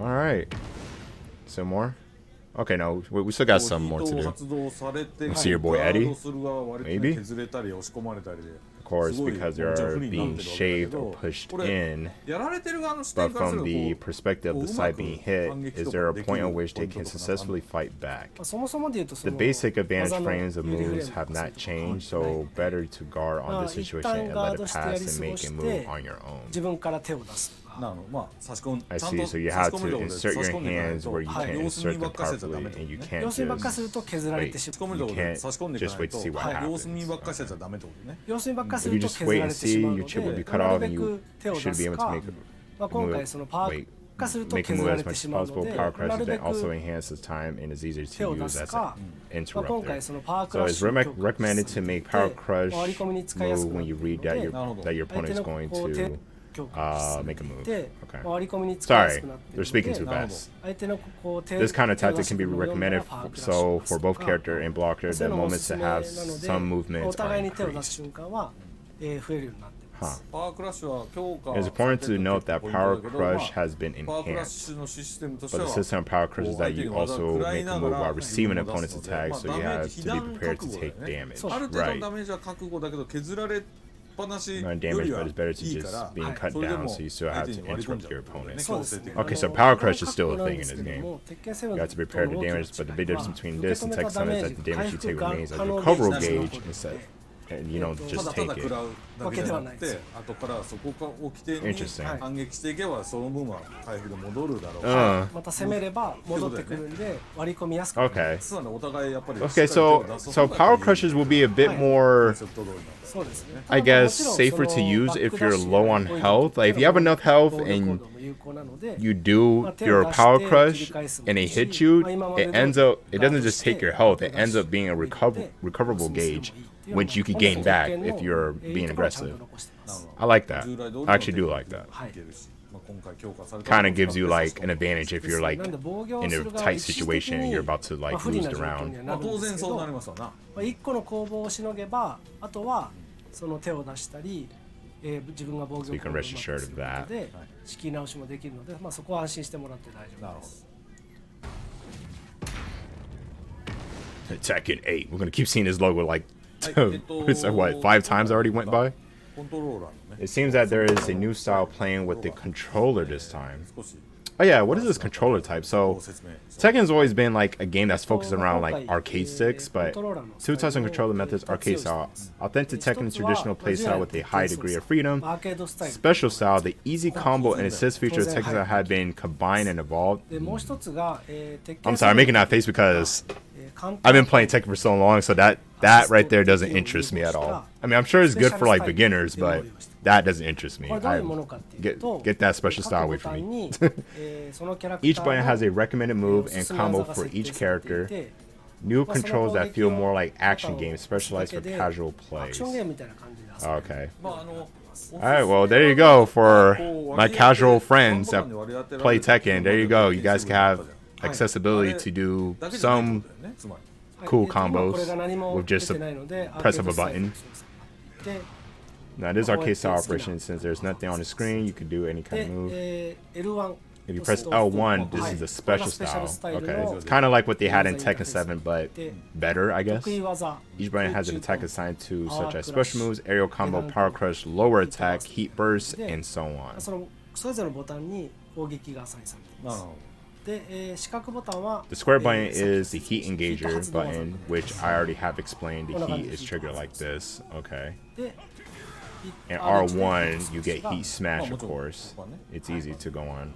All right. Some more? Okay, no, we still got some more to do. See your boy Eddie? Maybe? Of course, because they are being shaved or pushed in. But from the perspective of the side being hit, is there a point at which they can successfully fight back? そもそもで言うとそ The の basic advantage 技の frames of 有利フレー moves ム have とか not そういう changed, ところ so はない better to guard on this 一 situation 旦 and ガ let ー it ドしてやり pass 過 and ご make し a て move on your own. 自分から手を出すとか なのまあ差し込ん I ちゃん see, と so you 差し have 込める to ところで insert 差し your 込んでいかない hands と where you はい can't 様子見 insert ば them っかしちゃダ properly メってこと and you ね can't 様子見ばっか just すると削られてしまう 差し込めるところ You で can't 差し込んでいか just ない wait と to see what はい happens. 様子見ばっかしちゃダメってことね様子見ばっかす If る you と just 削 wait ら and れて see, しまう your の chip will be で cut な off るべ and you く手を出 should be す able to か make a まあ今回そのパー wait. 下すると Make a 削 move ら as れて much し as まうの possible. で Power な crush るべ then also く enhances time and is easier 手 to を出 use す as か an まあ、今回 interrupter. そのパワーク So ラッ it's シュを強化 recommended さ to れ make て power いて crush 割り込みに使いやす move くな when って you いる read の that で your that your 相 opponent 手 is の going こう手 to 強化し make a move. て、 Okay. まあ割り込みに使いやす Sorry, くなってい they're るの speaking で too なるほど fast. 相手のこう手 This kind of 手を出 tactic す can be のを読んだら recommended パワークラッシュ so を出す for と both か character and blocker そうい that うのもお moments すす to めな have ので some お movements 互い are に手を出す increased. 瞬間は、増えるようになってます Huh. パワークラッシュは強化 It's important to note that ポイント power だけど crush まあ has been パワークラッ enhanced. シュのシステムとし But て the は system of power crush is こう that 相手 you に技を also 食らい make な a が move ら while 自 receiving 分 an を出す opponent's ので、 attack, まあ so ダ you メー have ジ to 被 be 弾 prepared 覚 to 悟だよ take ね damage. ある程度 Right. のダメージは覚悟だけど削られっぱなしよ Not り damage, は but it's better to いいから just being cut それで down, も so you still 相 have 手 to に割り込ん interrupt じゃ your うってことね opponent. そうですね Okay, so あの power crush is still a この thing in です this けど game. も鉄拳7 You have to と prepare の to 大きな damage, but the big 違い difference は between 受 this け and 止め Tekken たダ 7 is メー that ジ the が回 damage you 復 take が remains as 可 your 能 recoverable ゲージが gauge 残るの instead, で and you don't た just だ take ただ it. 食らうだけじゃなくてわけではないです後からそこを起点に Interesting. 反撃していけばその分は回復で戻るだろう また攻めれば戻ってくるんで割り込みやすくなる Okay. そうなんでお互いやっぱり Okay, so power crushes will be a bit more, そうですね I guess, safer to use if you're low on health. Like if you have enough health and you do your power crush and it hits you, it doesn't just take your health, it ends up being a recoverable gauge, which you can gain back if you're being aggressive. I like that. I actually do like that. Kind of gives you like an advantage if you're like in a tight situation and you're about to like lose the round. まあ当然そうなりますわな1個の攻防をしのげばあとはその手を出したり、自分が防御 So you can rest assured of that. で仕切り直しもできるので、まあ、そこは安心してもらって大丈夫です Tekken 8. We're gonna keep seeing this logo like it's like what 5 times already went by. コントローラーのね It seems that there is a new style playing with the controller this time. 少し Oh yeah, what is this controller type? ご So 説明 Tekken's always been like a game that's focused around like arcade sticks, but two types of controller methods: arcade style, authentic Tekken traditional play style with a high degree of freedom. アーケードスタイル Special style, the easy combo and assist feature of Tekken that have been combined and evolved. でもう一つが、鉄拳 I'm sorry, I'm making that face because 簡単 I've been playing Tekken for so long, so that right there doesn't interest me at all. I mean, I'm sure it's good for like beginners, but that doesn't interest me. これどう I いうものかっていうと get that special style away 各ボタ from ン me. にそのキャラクター Each button has a recommended の move おす and すめ技 combo が for 設 each 定されてい character. て New まあその controls 攻 that 撃 feel を more like ボタン action を games, 押すだ specialized け for で casual アクショ plays. ンゲームみたいな感じで遊べる Okay. まああの Alright, well, there you go for my casual friends that play Tekken. There you go. You guys can have accessibility to do だけじゃない some ってことだよねつまり cool でまあ combos これが何も with just 出てないので press of a アーケードスタイル button. の操作があって Now, this arcade style operation, since there's nothing on the screen, you can do any kind で of move. L1 If you press L1, this is the special style. Okay, it's kind of like what they had in Tekken 7, but better, I guess. 得意技 Each button has an attack assigned to, such as special moves, aerial combo, power crush, lower attack, heat burst, and so on. そのそれぞれのボタンに攻撃がアサインされていますなるほで、四角ボタンは The square button さっき is the heat engager 発動技 button, which I already have explained. The heat is triggered like this. Okay. で And R1 で R1, you get heat smash, of course. It's easy to go on.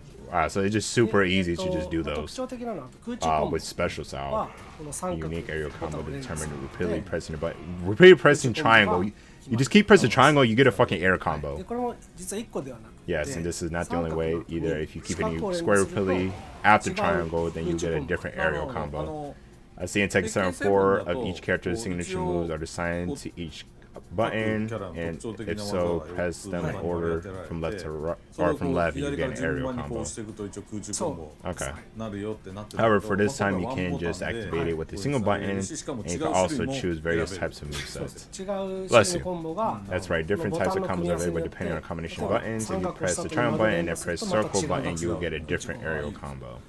So it's just super easy to just do 特 those. 徴的なのは空中コンボ With special style, はこの三角 unique aerial ボタン combo を連打 determined する repeatedly で pressing the button. Repeatedly pressing triangle. You just keep pressing triangle, you get a fucking air で combo. これも実は1個ではなくて Yes, and this is not the only way either. If you keep hitting 四角を連 square 打すると repeatedly after 違う triangle, then you 空中 get a コンボ different なる aerial ほどあ combo. の I see in Tekken 7 4 of each character's signature moves are assigned to each button, and if so, press them in order from left to right, それ or をこ from う left, you 左 get から an 順 aerial 番にこ combo. うしていくと一応空中コンボ Okay. なるよってなってる However, け for ど this time, you まあ can これは just ワンボタンで activate it with a single こういう button, しかも and 違 you う can 種 also 類も choose 選べ various る types of movesets. 違う Bless 種類のコンボが That's right, different types of combos are available depending on a combination of buttons. If you press the triangle button and then press circle button, you will get a different aerial combo.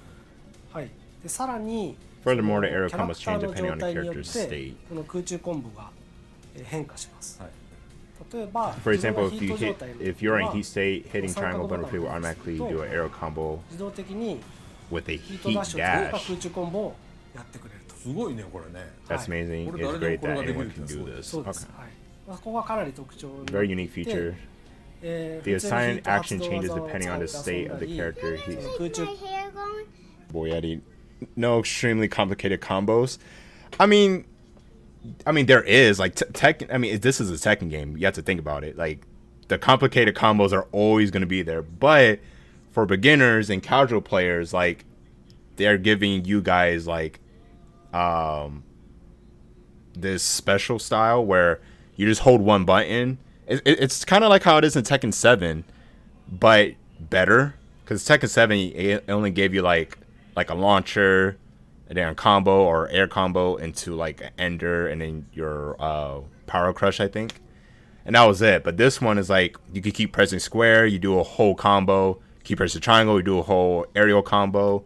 はいでさらに Furthermore, the そ aerial のキャラ combos クター change の depending 状 on the 態によっ character's て state. この空中コンボが変化しますはい例えば For 自分 example, が if ヒー you ト状 hit, 態の if 時 you're in は heat state, hitting 三角 triangle ボ button タン repeatedly will を automatically 押す do と an aerial combo 自動的に with a ヒート heat ダッシュを使うか dash. 空中コンボをやってくれるとすごいねこれね That's amazing. What It's are great the- that what are the anyone can do differences? this. そうです Okay. はいまあ、ここがかなり特徴になって Very unique feature. The 普通に assigned ヒート発 action 動 changes 技を depending on the 使って state 遊ん of だ the り character. そ He's の空中 hair going? boy, Eddie. No extremely complicated combos. I mean, there is like Tekken. I mean, this is a Tekken game. You have to think about it. Like, the complicated combos are always going to be there, but for beginners and casual players, like they're giving you guys like this special style where you just hold one button. It's kind of like how it is in Tekken 7, but better, because Tekken 7 it only gave you like a launcher and then a combo or air combo into like an ender and then your power crush, I think, and that was it. But this one is like you can keep pressing square, you do a whole combo, keep pressing triangle, you do a whole aerial combo,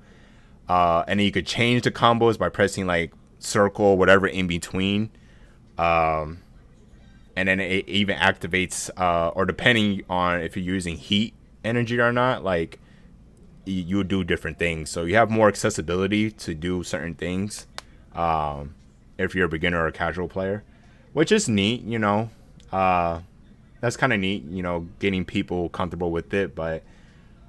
and then you could change the combos by pressing like circle, whatever in between, and then it even activates, or depending on if you're using heat energy or not, like you would do different things. So you have more accessibility to do certain things, if you're a beginner or a casual player, which is neat, you know. That's kind of neat, you know, getting people comfortable with it. But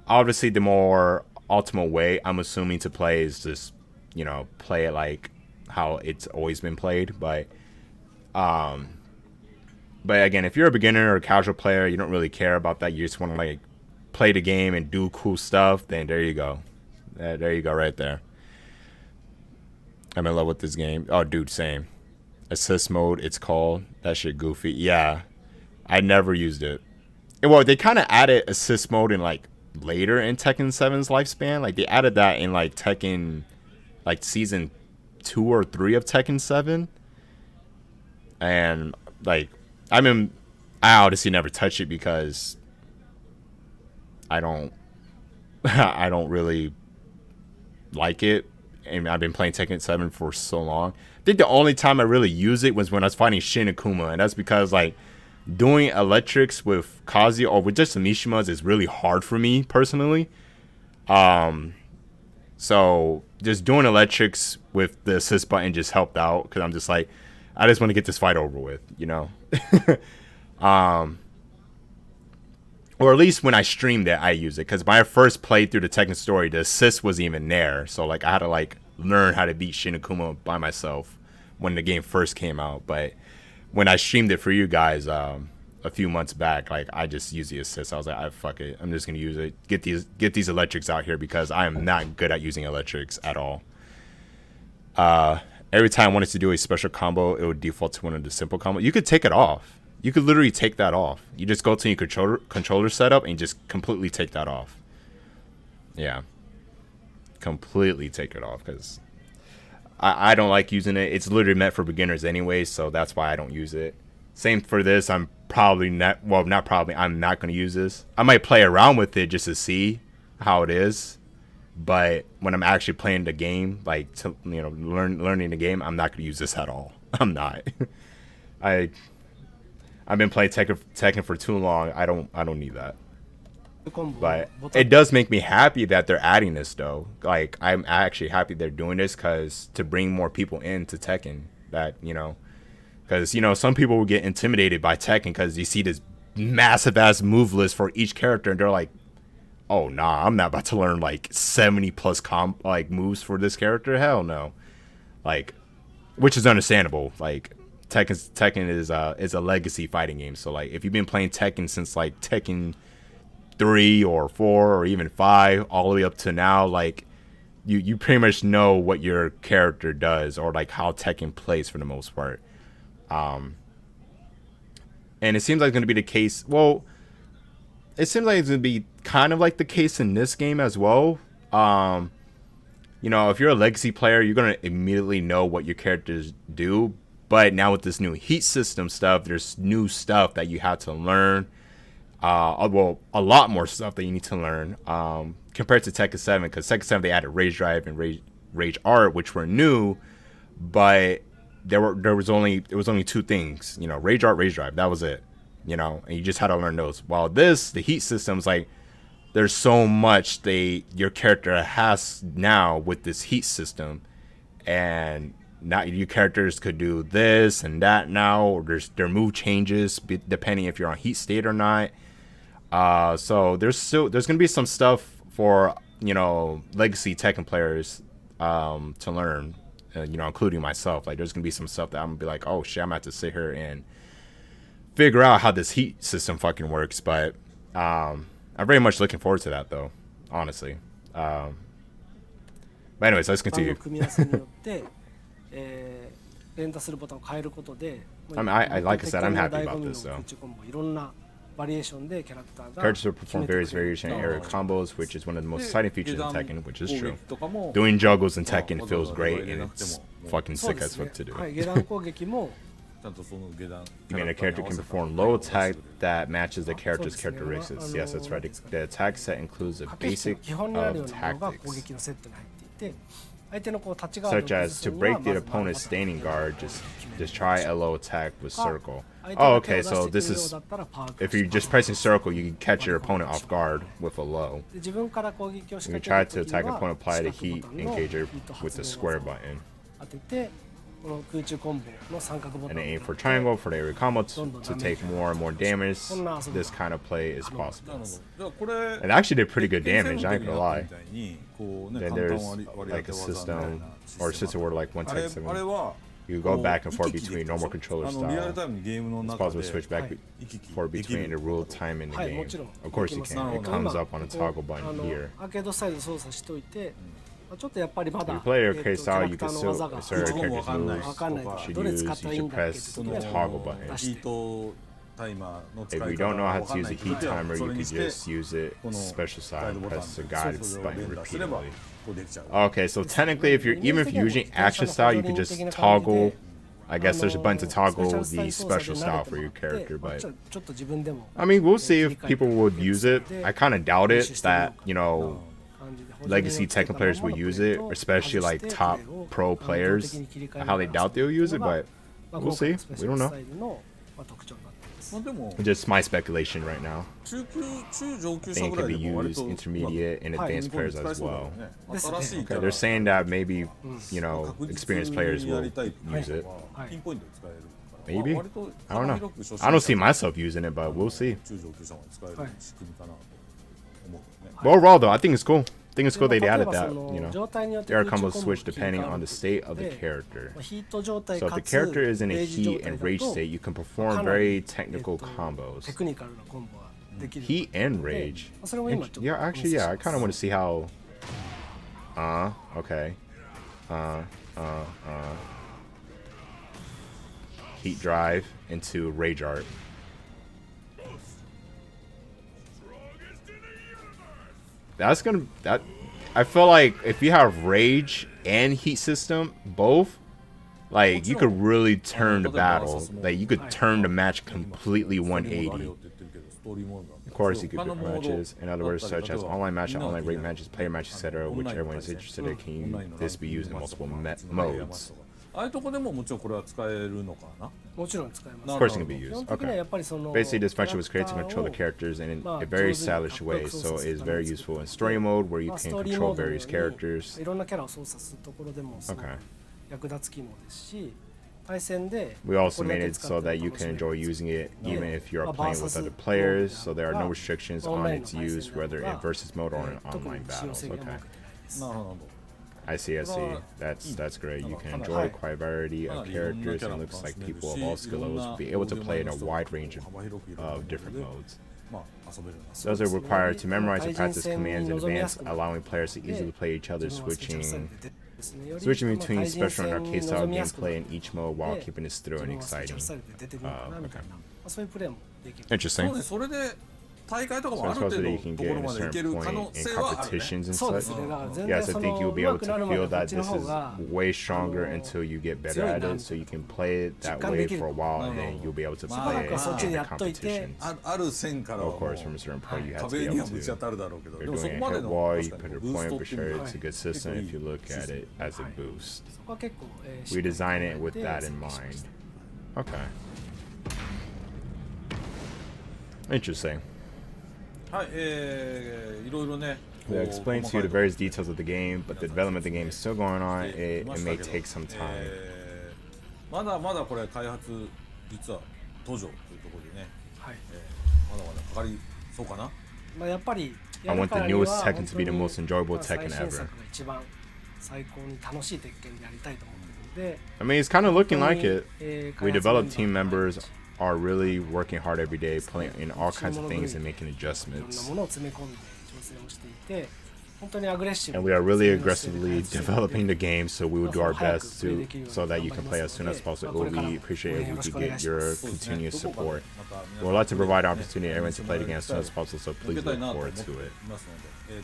obviously the more ultimate way, I'm assuming, to play is just, you know, play it like how it's always been played. But again, if you're a beginner or a casual player, you don't really care about that, you just want to like play the game and do cool stuff, then there you go. There you go right there. I'm in love with this game. Oh, dude, same. Assist mode, it's called. That shit goofy. Yeah, I never used it. Well, they kind of added assist mode in like later in Tekken 7's lifespan. Like they added that in like Tekken, like season 2 or 3 of Tekken 7. And like, I obviously never touch it because I don't really like it. And I've been playing Tekken 7 for so long. I think the only time I really used it was when I was fighting Shin Akuma, and that's because like doing electrics with Kazuya or with just the Mishimas is really hard for me personally. So just doing electrics with the assist button just helped out, because I'm just like, I just want to get this fight over with, you know. Or at least when I streamed it, I use it, because my first playthrough the Tekken story, the assist wasn't even there. So like I had to like learn how to beat Shin Akuma by myself when the game first came out. But when I streamed it for you guys a few months back, like I just used the assist. I was like, fuck it, I'm just gonna use it. Get these electrics out here, because I am not good at using electrics at all. Every time I wanted to do a special combo, it would default to one of the simple combos. You could take it off. You could literally take that off. You just go to your controller setup and just completely take that off. Yeah. Completely take it off, because I don't like using it. It's literally meant for beginners anyway, so that's why I don't use it. Same for this. I'm not going to use this. I might play around with it just to see how it is. But when I'm actually playing the game, like, to, you know, learning the game, I'm not going to use this at all. I'm not. I've been playing Tekken for too long. I don't need that. But it does make me happy that they're adding this, though. Like, I'm actually happy they're doing this, because to bring more people into Tekken, that, you know, because, you know, some people will get intimidated by Tekken because you see this massive ass move list for each character, and they're like, oh nah, I'm not about to learn like 70 plus moves for this character. Hell no. Like, which is understandable. Like, Tekken is a legacy fighting game. So like, if you've been playing Tekken since like Tekken 3 or 4 or even 5 all the way up to now, like you pretty much know what your character does, or like how Tekken plays for the most part. And it seems like it's going to be the case. Well, it seems like it's going to be kind of like the case in this game as well. You know, if you're a legacy player, you're going to immediately know what your characters do. But now with this new heat system stuff, there's new stuff that you have to learn. Well, a lot more stuff that you need to learn compared to Tekken 7. Because Tekken 7, they added Rage Drive and Rage Art, which were new. But there was only two things. You know, Rage Art, Rage Drive. That was it. You know, and you just had to learn those. While the heat system's like, there's so much your character has now with this heat system, and now your characters could do this and that now, or their move changes depending if you're on heat state or not. So there's gonna be some stuff for, you know, legacy Tekken players to learn, you know, including myself. Like, there's gonna be some stuff that I'm gonna be like, oh shit, I'm gonna have to sit here and figure out how this heat system fucking works. But I'm very much looking forward to that, though. honestly. But anyways, let's バン continue. の組み合わせによって、連打するボタンを変えることで、 I mean, like I said, I'm happy about this, though. 空中コンボいろんなバリエーションでキャラクターが Characters will perform various variation and area combos, which is one of the most exciting features in Tekken, which is 攻 true. 撃とかも Doing juggles in まあ Tekken わざわ feels ざ great 入れ and なくて it's も fucking そう sick で as すね fuck to do. はい、下段攻撃もちゃんとその下段 You mean a character can perform low attack that matches the character's characteristics? Yes, that's right. The attack set includes a 駆け引きの basic 基本にあるよ of うなものが攻 tactics, 撃のセットに入っていて、相手のこう立ちガードを such 崩 as す to には break the まず opponent's standing guard, just try a low attack with circle. 相手 Oh, が手を okay. 出 So してく this るよう is だったらパーク if you're just pressing circle, you can catch your opponent off guard with a low. で自分から攻撃を仕 You 掛 can け try る to 時に attack は opponent, apply the 四角 heat ボタンの engager ヒット with 発 the 動 square 技を button, 当ててこの空中コンボの三角ボタン and を then aim for 当てて triangle for the area combo to take more and more damage. This kind of play is なる possible. ほど。じゃあこれ It actually did pretty good 鉄拳 damage. I ain't 戦 gonna の lie. 時にやったみたいにこうね Then 簡単 there's 割り当 like て a 技みたい system な or system where like one あれ text あれ 7. は You go back and こう forth 行き来で between きる normal でし controller ょリアル style. タイムにゲームの It's 中 possible で to switch back はい 行き来 forward でき between る the rule time in the はいも game. ちろん Of course you でき can. ます It なるほ comes ど up on a こ toggle う button here. アーケードサイド操作しといて、ちょっとやっぱりまだ If you play キ arcade ャ style, ラ you クタ can ーの still 技が assert 一番 character's わかんない moves. わかんないと Should どれ use, 使 you ったらいい should んだっけって press 時 the には toggle button. 出ヒーしてトタイマーの使い If 方 you don't know が how わか to ん use な a い heat 時は timer, そ you れ could にして just use it この special ガイ side ド and ボタン press the そう guidance それを button 連打すれば repeatedly. こうできちゃう Okay, so technically, if you're even if you're using action style, you could just toggle. I guess there's a button to toggle the special style for your character, but ちょっと自分でも I mean, we'll see if people would use it. I kind of doubt it that, you know, 感じで legacy Tekken players will use it, especially like top pro players. How they doubt they'll use it, but we'll see. We don't know. まあ特徴になってますまあでも Just my speculation right now. 中上級 I 者 think ぐ it ら could い be でも割 used と intermediate and はい advanced players 使え as そうだよ well. ねですね新しいキ Okay, ャ they're ラ saying that maybe, you 確 know, 実 experienced players にや will りたいっていう use it. のははいピンポイントで使えるから Maybe? まあ割と I don't 幅 know. 広く初心者 I don't see myself using it, but we'll see. 中上級者まで使える仕組みかなと思うね But overall, though, I think it's cool. I think it's cool they で added まあ that, 例えばその you know. 状態によって There are 空中 combos コンボ switch depending on the state of the で character. まあヒート状態 So か if つ the character is in a レイジ状 heat 態 and だ rage と state, you can か perform なり very technical combos. テクニカルなコンボができる Heat and rage. それも今ちょっと Yeah, actually, yeah. I kind of want to see how. Okay. Heat drive into rage art. That's gonna that. I feel like if you have rage and heat system both, like you could really turn the battle. Like you could turn the match completely 180. Of course, you could do matches. In other words, such as online matches, online rate matches, player matches, etc., which everyone is interested in. Can this be used in multiple modes? ああいうとこでももちろんこれは使えるのかなもちろん使えます Of course, it can be 基 used. 本的には Okay. やっぱりその Basically, this function was created to control the characters in a very stylish way, so it's very useful in story mode where you まあス can トーリー control モードのよう various に characters. いろんなキャラを操作するところでもすごく Okay. 役立つ機能ですし対戦で We also これ made だけ it 使って so that you 楽し can める enjoy using it even if you're まあ playing with versus other players, so there are no が restrictions オン on ラインの its 対戦 use, であ whether れ in ば versus mode or in 特 online に使用 battles. 制限は Okay. 設けてないですなるほど I see, I see. That's great. You can enjoy quite a variety of characters, and it looks like people of all skill levels will be able to play in a wide range of different modes. まあ遊べるな Those are required to memorize and practice commands in advance, allowing players to easily play each other, 自分はスペシャルスタイル switching で出てですねより switching まあ between 対人 special 戦 and に arcade style 臨みやすくな gameplay る in each mode while で keeping it 自 thorough 分 and はスペシャ exciting. ルスタイルで出てるのかなみたいな、まあ、そういうプレーもできる Interesting. そうねそれで大会とか So もあ I る suppose 程 that you 度 can と get こ in ろ a までい certain ける可 point 能 in 性はあるね competitions and そうで such. すねだから全 Yes, 然 I そ think you'll の be 上 able 手くな to るまで feel こっ that ちの this 方 is が way stronger until you get better at it, so you can play it that way for a while, and then you'll be able to しばら play くはそっち it で in や the っといて competitions. ある線からは Of も course, from a certain point, you have to be 壁 able にはぶち当 to. たるだろうけど If で you're もそ doing こ a まで hit の wall, you 確か put に your ブース point トっ for ていう sure. のは It's a good system if you look at it as a boost. そこは結構、し We っかり design it 考 with えて that 設 in 計しまし mind. た Okay. Interesting. はいいろいろね They explain to you the various details of the game, but the development of the game is still going on. It may take some time. まだまだこれ開発実は途上というところでね、はいまだまだかかりそうかなまあ、やっぱり I や want る the からには newest Tekken to be the 本 most 当に enjoyable まあ Tekken 最新 ever. 作が一番最高に楽しい鉄拳でやりたいと思ってるので I mean, it's kind of looking like it. 開 We 発 developed メ team ンバー members are really working hard every day, playing in all kinds of things and making いろんな adjustments. ものを詰め込んで成をしていて、本当にアグレッシブ And に we are really 性能性で開 aggressively 発しているので developing the game, so we will do our 早く best プレイ to できるように so that you 頑 can 張り play ま as す soon の as で、まあ possible. これから We も appreciate 応援 if よ we ろし could くお願い get しま your す。 continuous そうですね support. また皆さん We would like to provide an ね opportunity everyone to play the game as soon as possible, so 受 please けたい look なと思っ forward て to い it. ますので、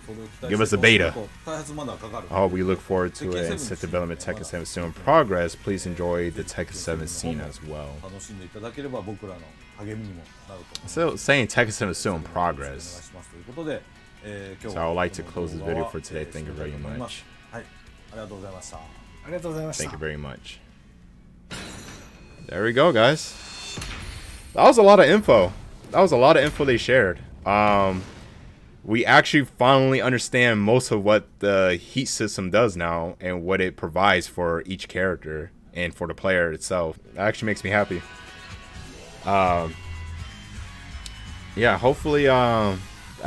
それを期待 Give us して a beta. 開発まだかかる Oh, we look forward to it and set development Tekken 7 still in progress. Please enjoy the Tekken 7 scene as well. 楽しんでいただければ僕らの励みにもなると思います。 Still saying Tekken 7 is still in お願い progress. しますということで、今日 So I would like to この close this 動画 video は for today. Thank you very 締めたいと思います much. はい、ありがとうございました。ありがとうございました。 Thank you very much. There we go, guys. That was a lot of info. That was a lot of info they shared. We actually finally understand most of what the heat system does now and what it provides for each character and for the player itself. That actually makes me happy. Yeah, hopefully, I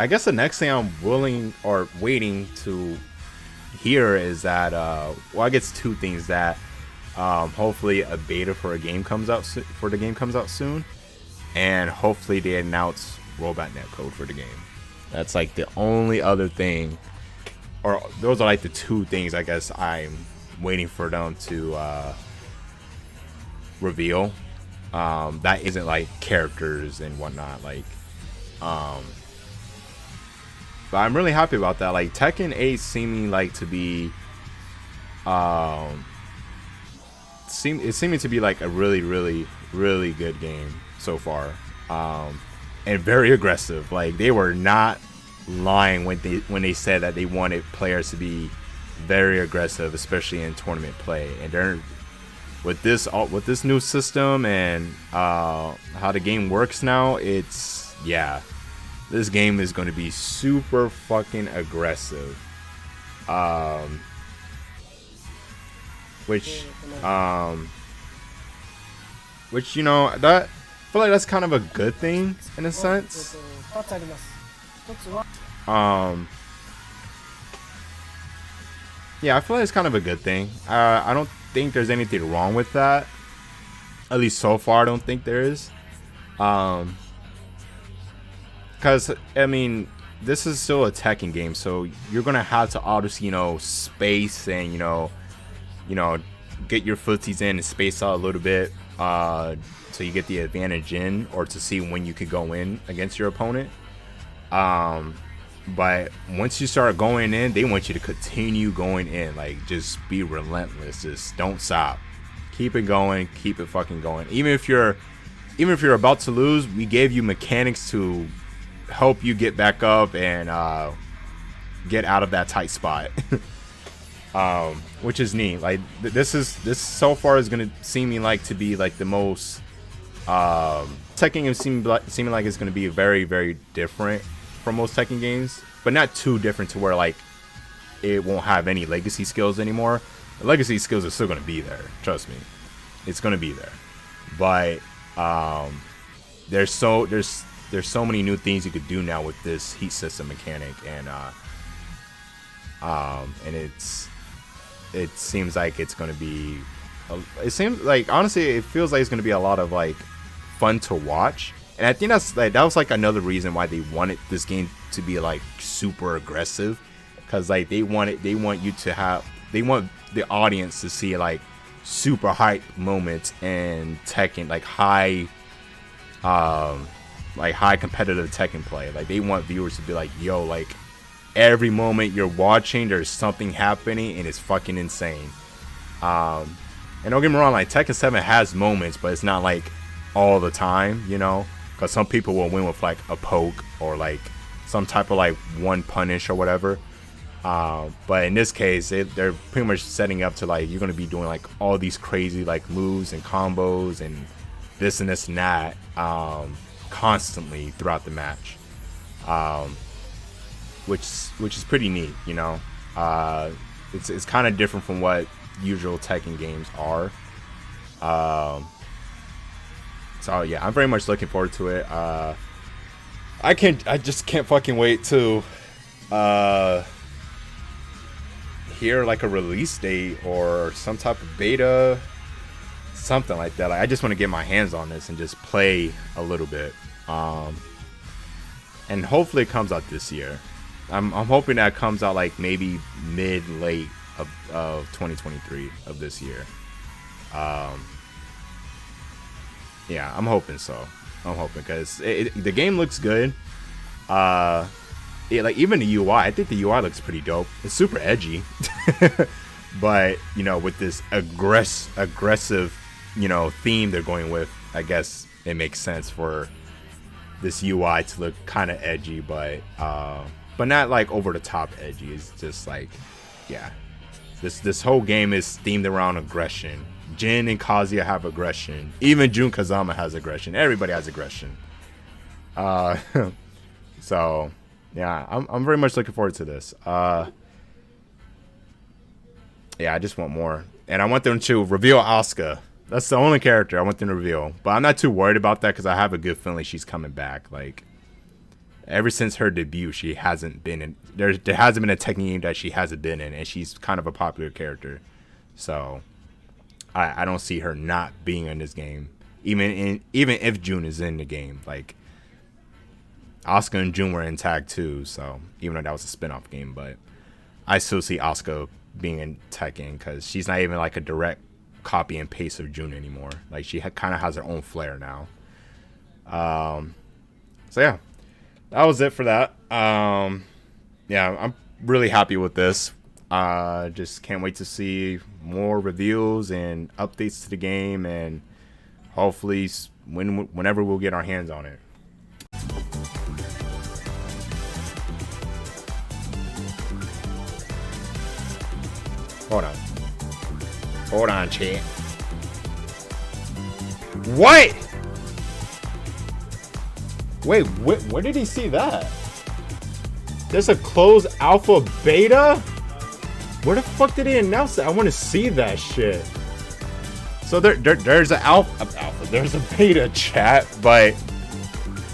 guess the next thing I'm willing or waiting to hear is that, well, I guess two things that, hopefully a beta for a game comes out soon, and hopefully they announce rollback netcode for the game. That's like the only other thing, or those are like the two things I guess I'm waiting for them to reveal. That isn't like characters and whatnot, like, but I'm really happy about that. Like Tekken 8 seeming like to be, seeming to be like a really good game so far, and very aggressive. Like they were not lying when they said that they wanted players to be very aggressive, especially in tournament play. And they're with this new system and how the game works now. It's, yeah, this game is going to be super fucking aggressive. Which you know, that I feel like that's kind of a good thing in a sense. 2つあります。1つは Yeah, I feel like it's kind of a good thing. I don't think there's anything wrong with that. At least so far, I don't think there is. Because I mean, this is still a Tekken game, so you're gonna have to obviously, you know, space and you know, get your footsies in and space out a little bit, so you get the advantage in, or to see when you could go in against your opponent. But once you start going in, they want you to continue going in. Like, just be relentless. Just don't stop. Keep it going. Keep it fucking going. Even if you're about to lose, we gave you mechanics to help you get back up and get out of that tight spot. Which is neat. Like this so far is gonna seem like to be like the most Tekken games seeming like it's gonna be very different from most Tekken games, but not too different to where like it won't have any legacy skills anymore. The legacy skills are still gonna be there. Trust me, it's gonna be there. But there's so many new things you could do now with this heat system mechanic, and it seems like it's gonna be. It seems like, honestly, it feels like it's gonna be a lot of like fun to watch. And I think that was like another reason why they wanted this game to be like super aggressive, because like they want the audience to see like super hype moments and Tekken, like high competitive Tekken play. Like they want viewers to be like, yo, like every moment you're watching, there's something happening and it's fucking insane. And don't get me wrong, like Tekken 7 has moments, but it's not like all the time, you know. Because some people will win with like a poke or like some type of like one punish or whatever. But in this case, they're pretty much setting up to like you're going to be doing like all these crazy like moves and combos and this and that constantly throughout the match. Which is pretty neat, you know. It's kind of different from what usual Tekken games are. So yeah, I'm very much looking forward to it. I just can't fucking wait to hear like a release date or some type of beta, something like that. Like, I just want to get my hands on this and just play a little bit. and hopefully it comes out this year. I'm hoping that it comes out like maybe late of 2023 of this year. Yeah, I'm hoping so. I'm hoping because the game looks good. Like even the UI, I think the UI looks pretty dope. It's super edgy, but you know, with this aggressive, you know, theme they're going with, I guess it makes sense for this UI to look kind of edgy, but not like over the top edgy. It's just like, yeah, this whole game is themed around aggression. Jin and Kazuya have aggression. Even Jun Kazama has aggression. Everybody has aggression. So yeah, I'm very much looking forward to this. Yeah, I just want more, and I want them to reveal Asuka. That's the only character I want them to reveal. But I'm not too worried about that because I have a good feeling she's coming back. Like, ever since her debut, she hasn't been in. There hasn't been a Tekken game that she hasn't been in, and she's kind of a popular character. So I don't see her not being in this game, even if June is in the game. Like, Asuka and June were in tag too, so even though that was a spin-off game, but I still see Asuka being in Tekken because she's not even like a direct copy and paste of June anymore. Like, she kind of has her own flair now. So yeah, that was it for that. Yeah, I'm really happy with this. Just can't wait to see more reviews and updates to the game, and hopefully whenever we'll get our hands on it. Hold on, chat. What? Wait, where did he see that? There's a closed alpha beta? Where the fuck did he announce that? I want to see that shit. So there's an alpha, there's a beta, chat, but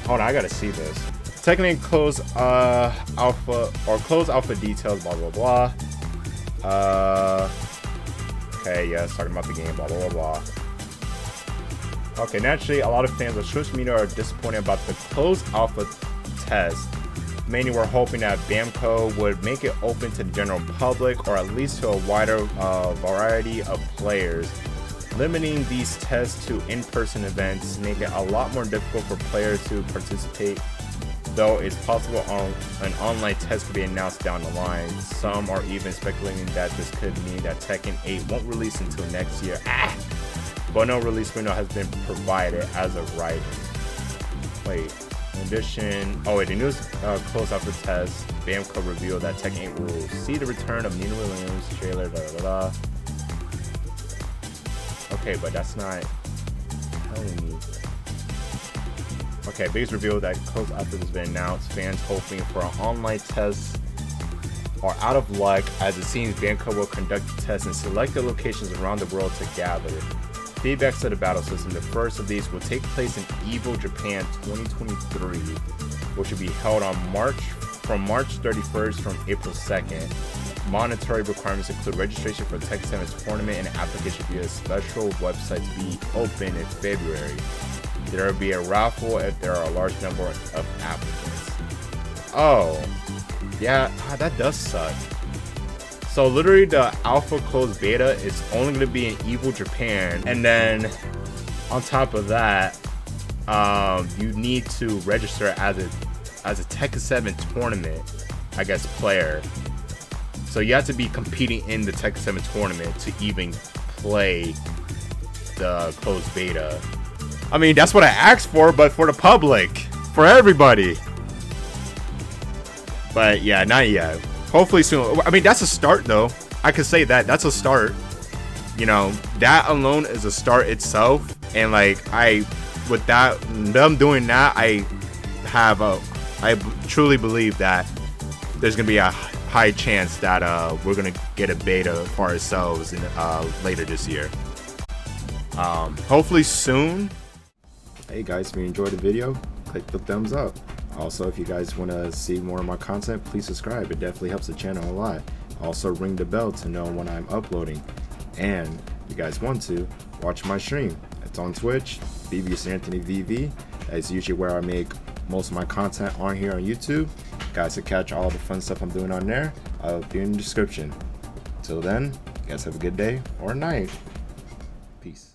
hold on, I gotta see this. Technically closed alpha or closed alpha details, blah blah blah. Okay, yeah, it's talking about the game, blah blah blah blah. Okay, naturally, a lot of fans of social media are disappointed about the closed alpha test. Mainly, we're hoping that Bamco would make it open to the general public, or at least to a wider variety of players. Limiting these tests to in-person events make it a lot more difficult for players to participate. Though it's possible an online test could be announced down the line. Some are even speculating that this could mean that Tekken 8 won't release until next year. But no release window has been provided as of right. Wait, in addition, the newest close alpha test, Bamco revealed that Tekken 8 will see the return of Nina Williams trailer. Okay, but that's not telling me. Okay, biggest reveal that close alpha has been announced. Fans hoping for an online test are out of luck, as it seems Bamco will conduct the test in selected locations around the world to gather feedback to the battle system. The first of these will take place in EVO Japan 2023, which will be held on March 31st from April 2nd. Monetary requirements include registration for the Tekken 7 tournament and application via a special website to be open in February. There will be a raffle if there are a large number of applicants. Oh, yeah, that does suck. So literally the alpha closed beta is only going to be in EVO Japan, and then on top of that, you need to register as a Tekken 7 tournament, I guess, player. So you have to be competing in the Tekken 7 tournament to even play the closed beta. I mean, that's what I asked for, but for the public, for everybody. But yeah, not yet. Hopefully soon. I mean, that's a start, though. I could say that. That's a start. You know, that alone is a start itself. And like, with them doing that, I truly believe that there's gonna be a high chance that we're gonna get a beta for ourselves later this year. Hopefully soon. Hey guys, if you enjoyed the video, click the thumbs up. Also, if you guys want to see more of my content, please subscribe. It definitely helps the channel a lot. Also, ring the bell to know when I'm uploading. And if you guys want to, watch my stream. It's on Twitch, BBS Anthony VV. That's usually where I make most of my content on here on YouTube. Guys, to catch all the fun stuff I'm doing on there, I'll be in the description. Till then, you guys have a good day or night. Peace.